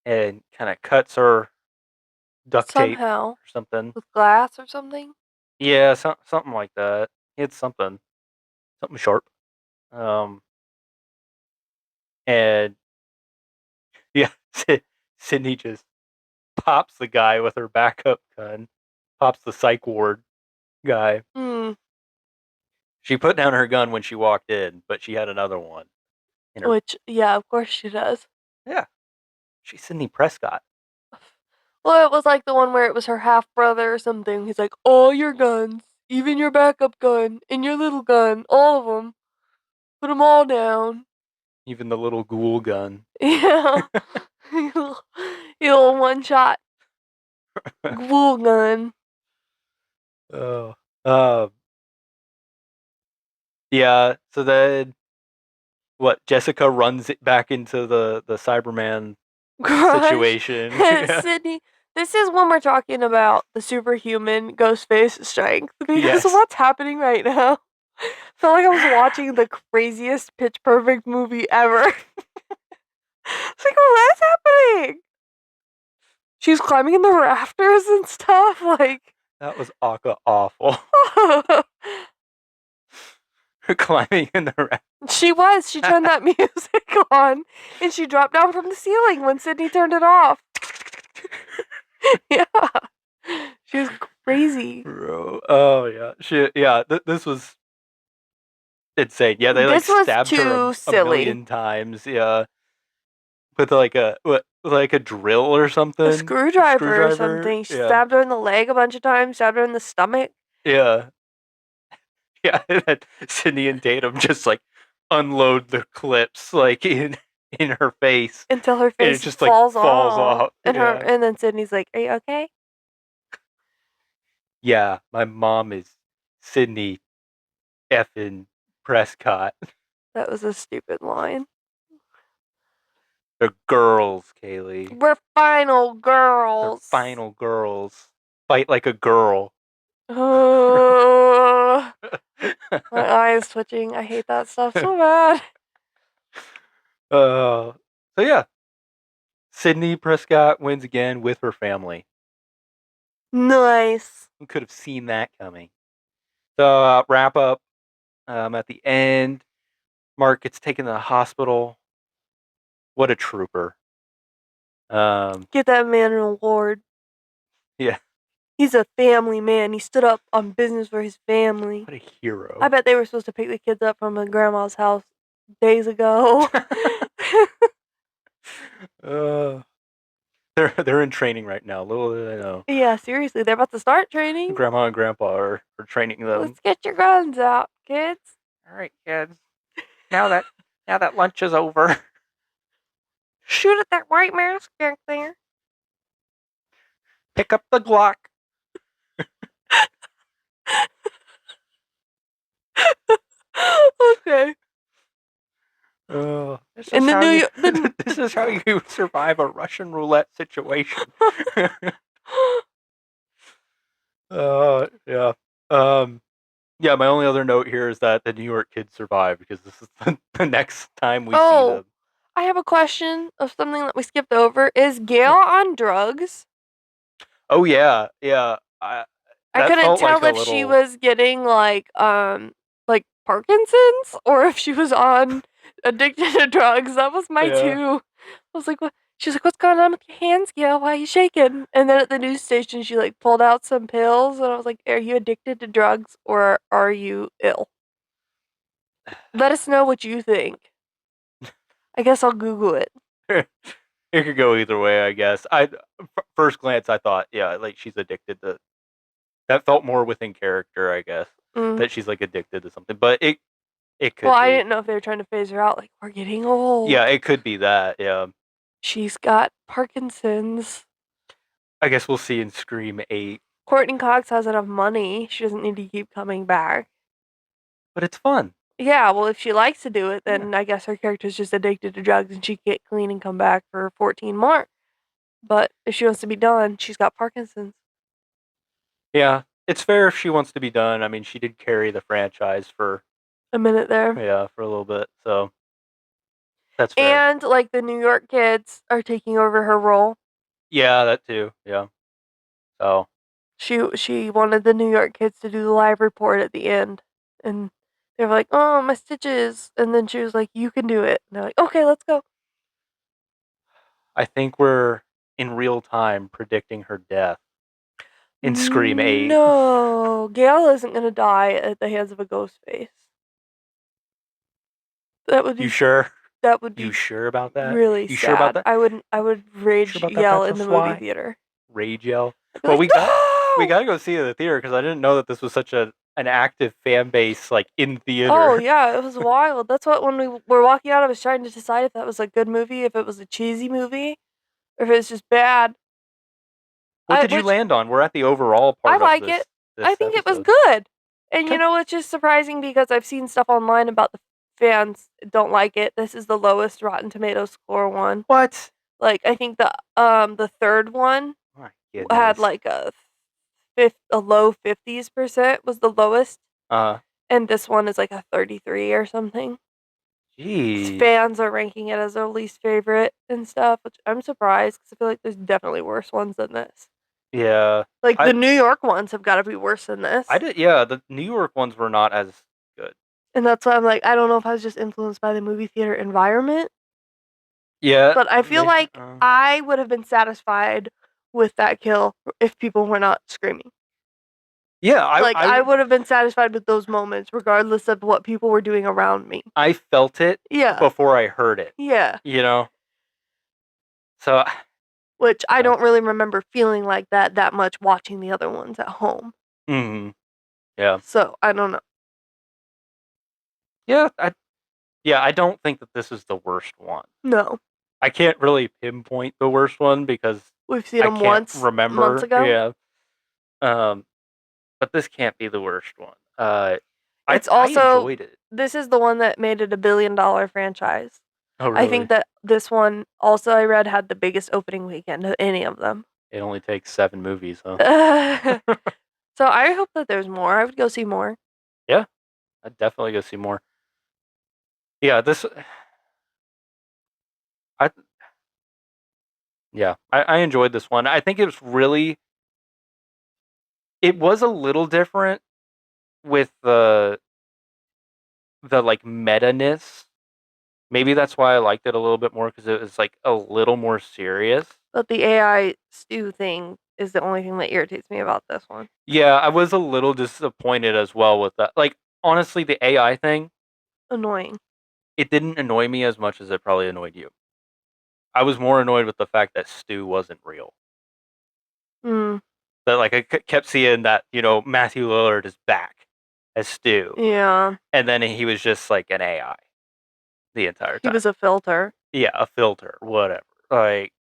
and kind of cuts her duct tape Somehow. or something. With glass or something? Yeah, something like that. It's something sharp. Um, and yeah, Sydney just pops the guy with her backup gun. Pops the psych ward guy. Hmm. She put down her gun when she walked in, but she had another one in her. Which, yeah, of course she does. Yeah, she's Sydney Prescott. Well, it was like the one where it was her half brother or something. He's like, all your guns, even your backup gun and your little gun, all of them, put them all down. Even the little ghoul gun. Yeah, you little one shot ghoul gun. Oh, uh, yeah. So then, what? Jessica runs it back into the Cyberman Crush. situation. Yeah. Sydney, this is when we're talking about the superhuman Ghostface strength because Yes. what's happening right now? I felt like I was watching the craziest Pitch Perfect movie ever. It's like, what's happening? She's climbing in the rafters and stuff. Like, That was awful. Climbing in the raft. she was. She turned that music on and she dropped down from the ceiling when Sydney turned it off. Yeah. She was crazy. Bro. Oh yeah. This was insane. Yeah, they like This was stabbed her too a silly. million times. Yeah. With like a drill or something. A screwdriver or something. She Yeah. stabbed her in the leg a bunch of times, stabbed her in the stomach. Yeah. Yeah. And then Sydney and Tatum just like unload the clips like in her face. Until her And it face just like falls off. And Yeah. and then Sydney's like, are you okay? Yeah, my mom is Sydney effing Prescott. That was a stupid line. The girls, Kaylee. We're final The girls. final girls. Fight like a girl. My eyes twitching. I hate that stuff so bad. So yeah, Sydney Prescott wins again with her family. Nice. Who could have seen that coming? So wrap up. At the end, Mark gets taken to the hospital. What a trooper. Get that man an award. Yeah. He's a family man. He stood up on business for his family. What a hero. I bet they were supposed to pick the kids up from a grandma's house days ago. They're in training right now. Little do they know. Yeah, seriously, they're about to start training. Grandma and Grandpa are training them. Let's get your guns out, kids. All right, kids. Now that lunch is over, Shoot at that white mask back there. pick up the Glock. Okay. This And is the how New you. York, This is how you survive a Russian roulette situation. Yeah. Yeah. My only other note here is that the New York kids survive because this is the next time we see them. I have a question of something that we skipped over. Is Gail on drugs? Oh yeah, yeah. I That couldn't felt tell like if a she little. was getting like Parkinson's or if she was on addicted to drugs. That was my Yeah. two. I was like, what? She's like, what's going on with your hands, Gail? Why are you shaking? And then at the news station, she like pulled out some pills, and I was like, are you addicted to drugs or are you ill? Let us know what you think. I guess I'll Google it. It could go either way, I guess. First glance, I thought, yeah, like she's addicted to. That felt more within character, I guess, that she's like addicted to something. But it could Well, be. I didn't know if they were trying to phase her out. Like, we're getting old. Yeah, it could be that. Yeah, She's got Parkinson's. I guess we'll see in Scream 8. Courtney Cox has enough money. She doesn't need to keep coming back. but it's fun. Yeah, well, if she likes to do it, then I guess her character's just addicted to drugs and she can get clean and come back for 14 more. But if she wants to be done, she's got Parkinson's. Yeah, it's fair if she wants to be done. I mean, she did carry the franchise for A minute there. for a little bit, so that's fair. And like the New York kids are taking over her role. Yeah, that too. Yeah. So She wanted the New York kids to do the live report at the end, and they were like, "Oh, my stitches," and then she was like, "You can do it." And they're like, "Okay, let's go." I think we're in real time predicting her death in Scream 8. No, Gail isn't gonna die at the hands of a ghost face. That would You be sure? that would You be sure about that? really You sure about sad. that? I would You sure rage about that? yell That's in a the movie fly. theater. Rage yell. I'd be Well, like, we "No!" gotta go see it in the theater because I didn't know that this was such an active fan base like in Oh theater. yeah, it was wild. That's what when we were walking out, I was trying to decide if that was a good movie, if it was a cheesy movie, or if it was just bad. What did you Which land on? We're at the overall I part of like it. this I think it was episode. good. And you Okay. know, it's just surprising because I've seen stuff online about the fans don't like it. This is the lowest Rotten Tomatoes score one. What? Like I think the third one My had goodness. like a low 50s% was the lowest, Uh, and this one is like a 33 or something. jeez. Fans are ranking it as their least favorite and stuff, which I'm surprised because I feel like there's definitely worse ones than this. Yeah. Like I the New York ones have got to be worse than this. I did. Yeah, the New York ones were not as good. And that's why I'm like, I don't know if I was just influenced by the movie theater environment, Yeah. but I feel like I would have been satisfied with that kill if people were not screaming. Yeah. Like I would have been satisfied with those moments regardless of what people were doing around me. I felt it Yeah. before I heard it. Yeah. You know. So. Which I Yeah. don't really remember feeling like that much watching the other ones at home. Hmm. Yeah. So, I don't know. Yeah. I don't think that this is the worst one. No. I can't really pinpoint the worst one because We've seen I them can't once months remember. ago. Yeah. Um. But this can't be the worst one. It's I also enjoyed it. this is the one that made it a $1 billion franchise. Oh I really? think that this one also I read had the biggest opening weekend of any of them. It only takes 7 movies, huh? So I hope that there's more. I would go see more. Yeah, I'd definitely go see more. Yeah, I I enjoyed this one. I think it was a little different with the like meta-ness. Maybe that's why I liked it a little bit more because it was like a little more serious. But the AI stew thing is the only thing that irritates me about this one. Yeah, I was a little disappointed as well with that. Like honestly, the AI thing, Annoying. it didn't annoy me as much as it probably annoyed you. I was more annoyed with the fact that Stu wasn't real. Mm, That like I kept seeing that Matthew Lillard is back as Stu, yeah. and then he was just like an AI the entire He time. was a filter. Yeah, a filter, whatever. Like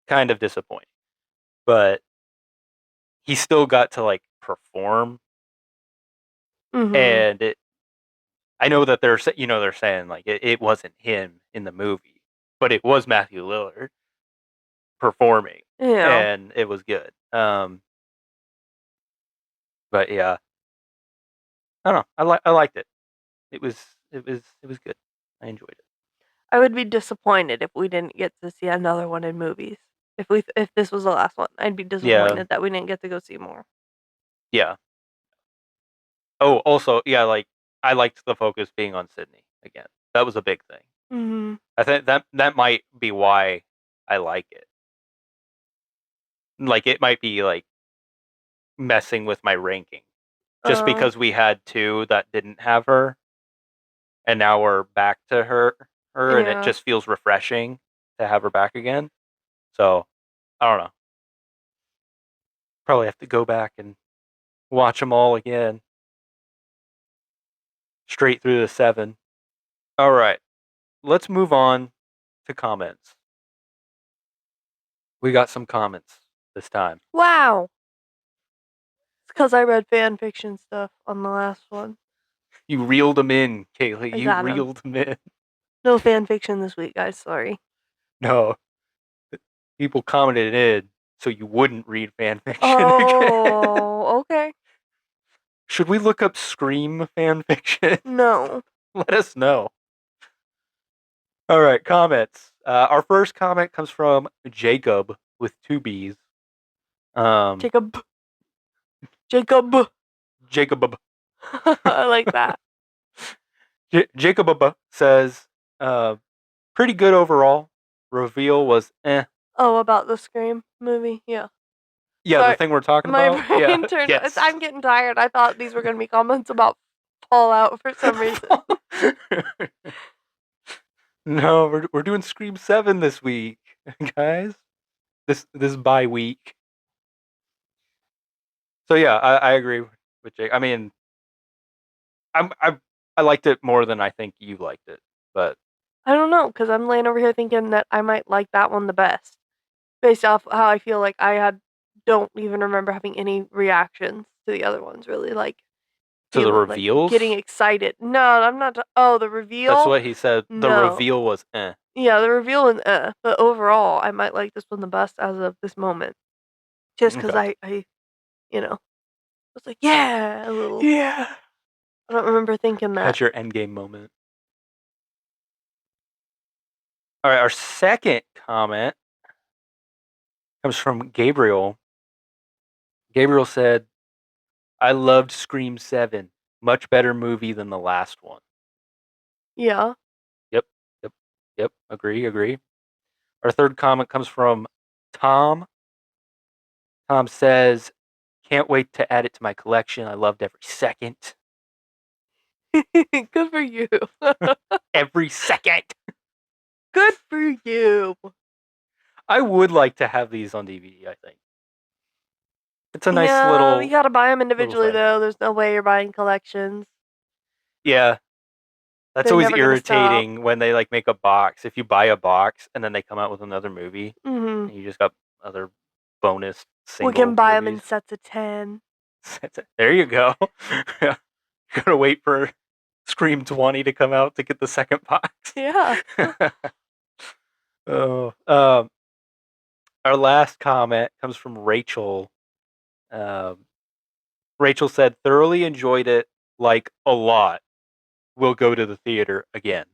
kind of disappointing, but he still got to like perform, Mhm. and I know that they're saying like it wasn't him in the movie, but it was Matthew Lillard performing, Yeah. and it was good. But yeah, I don't know. I liked it. It was good. I enjoyed it. I would be disappointed if we didn't get to see another one in movies. If this was the last one, I'd be Yeah, disappointed that we didn't get to go see more. yeah. Oh, also, yeah, like I liked the focus being on Sydney again. That was a big thing. Mhm. I think that might be why I like it. Like it might be like messing with my ranking just Oh. because we had two that didn't have her, and now we're back to her, and it Yeah. just feels refreshing to have her back again. So I don't know. Probably have to go back and watch them all again, straight through the 7. All right, let's move on to comments. We got some comments this time. Wow. It's because I read fan fiction stuff on the last one. You reeled him in, Kaylee. I You got him. reeled him in. No fan fiction this week, guys. Sorry. No. People commented in so you wouldn't read fan fiction again. Oh, okay. Should we look up Scream fan fiction? No. Let us know. All right, comments. Our first comment comes from Jacob with 2 B's. Jacob. Jacob. I like that. Jacob says, pretty good overall. Reveal was eh. Oh, about the Scream movie? Yeah. Yeah, Sorry, the thing we're talking my about? brain Yeah. turned. Yes. I'm getting tired. I thought these were going to be comments about Fallout for some reason. No, we're doing Scream 7 this week, guys. This bye week. So yeah, I agree with Jake. I mean, I liked it more than I think you liked it, but I don't know, because I'm laying over here thinking that I might like that one the best, based off how I feel like don't even remember having any reactions to the other ones, really, like, to the feeling, like, reveals, getting excited. No, I'm not, oh, the reveal? that's what he said. The No. reveal was eh. Yeah, the reveal was but overall, I might like this one the best as of this moment. Just because Okay. I, you know, was like, yeah, a little. Yeah. I don't remember thinking that. Had your endgame moment. All right, our second comment comes from Gabriel. Gabriel said, I loved Scream 7. Much better movie than the last one. Yeah. Yep. Agree. Our third comment comes from Tom. Tom says, can't wait to add it to my collection. I loved every second. Good for you. Every second. Good for you. I would like to have these on DVD, I think. It's a nice Yeah, little. you gotta buy them individually, thing. though. There's no way you're buying collections. Yeah. That's They're always never gonna stop. irritating when they like make a box. If you buy a box and then they come out with another movie, Mm-hmm. and you just got other bonus We single can buy them in movies. sets of 10. There you go. You gotta wait for Scream 20 to come out to get the second box. Yeah. Oh, our last comment comes from Rachel. Rachel said, thoroughly enjoyed it, like a lot. We'll go to the theater again.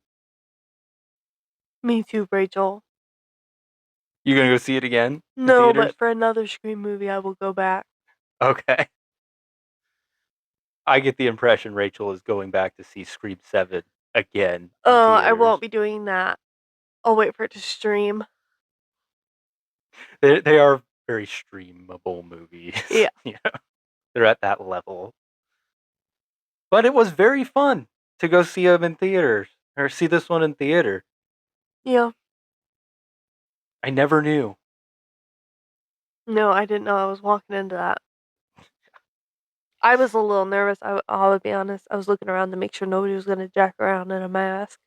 Me too, Rachel. You gonna go see it again in No, theaters? but for another Scream movie, I will go back. Okay. I get the impression Rachel is going back to see Scream 7 again in I theaters. won't be doing that. I'll wait for it to stream. They are very streamable movies. Yeah. They're at that level. But it was very fun to go see them in theaters, or see this one in theater. Yeah. I never knew. No, I didn't know I was walking into that. I was a little nervous. I would be honest. I was looking around to make sure nobody was gonna jack around in a mask.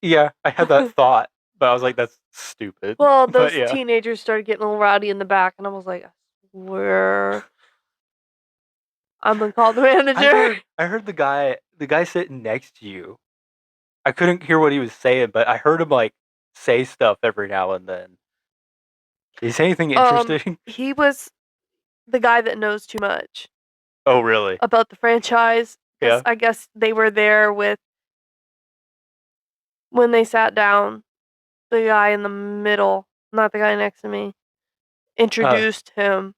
Yeah, I had that thought, but I was like, that's stupid. Well, But those yeah. teenagers started getting a little rowdy in the back, and I was like, I swear, I'm gonna call the manager. I heard the guy sitting next to you. I couldn't hear what he was saying, but I heard him like say stuff every now and then. Did he say anything interesting? He was the guy that knows too much Oh, really? about the franchise. Yeah. I guess they were there with when they sat down. The guy in the middle, not the guy next to me, introduced him,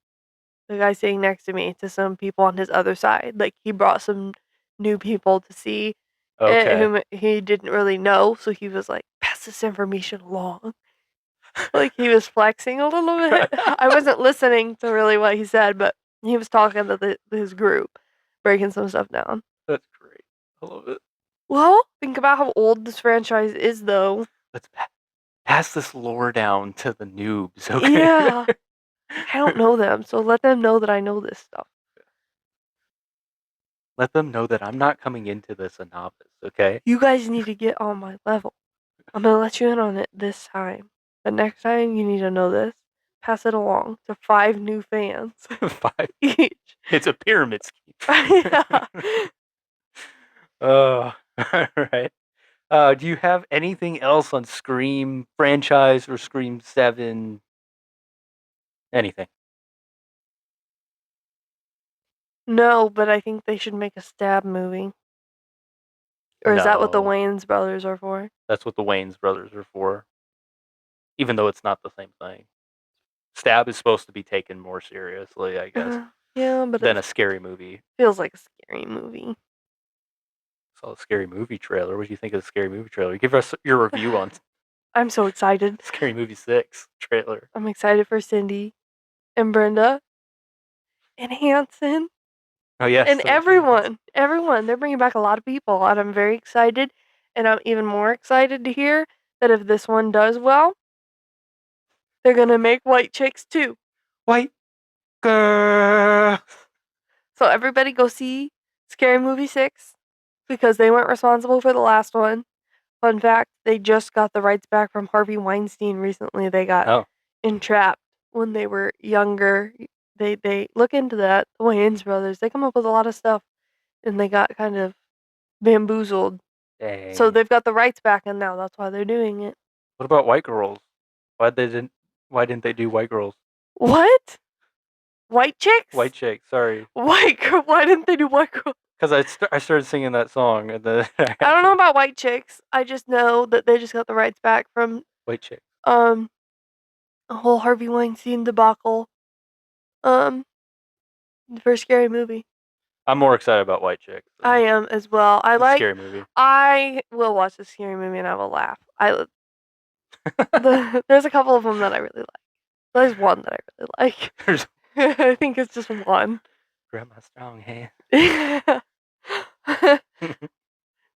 the guy sitting next to me, to some people on his other side. Like, he brought some new people to see it, Okay. whom he didn't really know, so he was like, pass this information along. Like, he was flexing a little bit. I wasn't listening to really what he said, but he was talking to his group, breaking some stuff down. That's great. I love it. Well, think about how old this franchise is, though. Let's pass this lore down to the noobs, okay? Yeah. I don't know them, so let them know that I know this stuff. Let them know that I'm not coming into this a novice, okay? You guys need to get on my level. I'm gonna let you in on it this time. But next time, you need to know this. Pass it along to 5 new fans 5. each. It's a pyramid scheme. Yeah. All right. Do you have anything else on Scream franchise or Scream 7? Anything? No, but I think they should make a Stab movie. Or is that what the No. Wayans brothers are for? That's what the Wayans brothers are for. Even though it's not the same thing. Stab is supposed to be taken more seriously, I guess, Yeah, but than it a scary movie. feels like a scary movie. Saw a scary movie trailer. What do you think of the scary movie trailer? Give us your review on I'm so excited. Scary Movie 6 trailer. I'm excited for Cindy and Brenda and Hanson Oh, yes. and everyone. Everyone. They're bringing back a lot of people, and I'm very excited. And I'm even more excited to hear that if this one does well, they're gonna make White Chicks too. White girl. So everybody go see Scary Movie 6 because they weren't responsible for the last one. Fun fact, they just got the rights back from Harvey Weinstein recently. They got entrapped when they were younger. They look into that. The Wayans brothers, they come up with a lot of stuff and they got kind of bamboozled. Dang. So they've got the rights back and now that's why they're doing it. What about White Girls? Why didn't they do White Girls? What? White Chicks? White Chick, sorry. White Girl. Why didn't they do White Girl? Because I started singing that song and then I don't know about White Chicks. I just know that they just got the rights back from White Chick. a whole Harvey Weinstein debacle. The first Scary Movie. I'm more excited about White Chick. I am as well. Scary movie. I will watch the Scary Movie and I will laugh. There's a couple of them that I really like. There's one that I really like. I think it's just one. Grab my strong hand.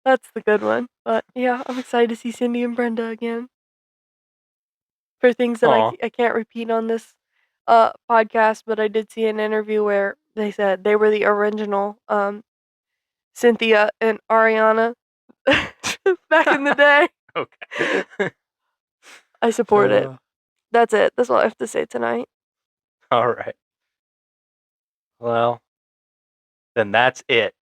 That's the good one. But yeah, I'm excited to see Cindy and Brenda again. For things that I can't repeat on this podcast, but I did see an interview where they said they were the original Cynthia and Ariana back in the day. Okay. I support it. That's it. That's all I have to say tonight. All right. Well, then that's it.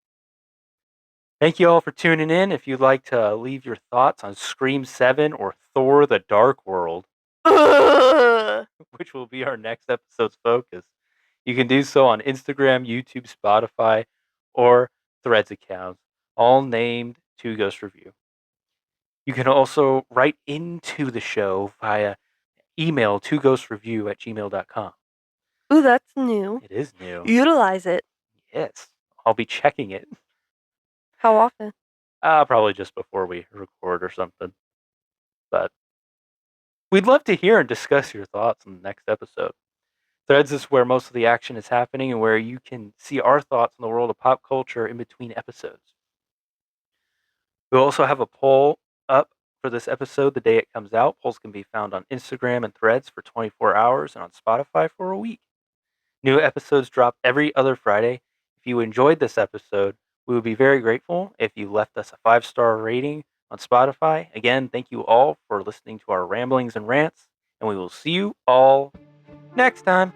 Thank you all for tuning in. If you'd like to leave your thoughts on Scream 7 or Thor the Dark World, which will be our next episode's focus, you can do so on Instagram, YouTube, Spotify, or Threads accounts, all named Two Ghost Review. You can also write into the show via email twoghostreview@gmail.com. Ooh, that's new. It is new. Utilize it. Yes. I'll be checking it. How often? Probably just before we record or something. But we'd love to hear and discuss your thoughts on the next episode. Threads is where most of the action is happening and where you can see our thoughts on the world of pop culture in between episodes. We'll also have a poll up for this episode the day it comes out. Polls can be found on Instagram and Threads for 24 hours and on Spotify for a week. New episodes drop every other Friday. If you enjoyed this episode, we would be very grateful if you left us a 5-star rating on Spotify. Again, thank you all for listening to our ramblings and rants, and we will see you all next time.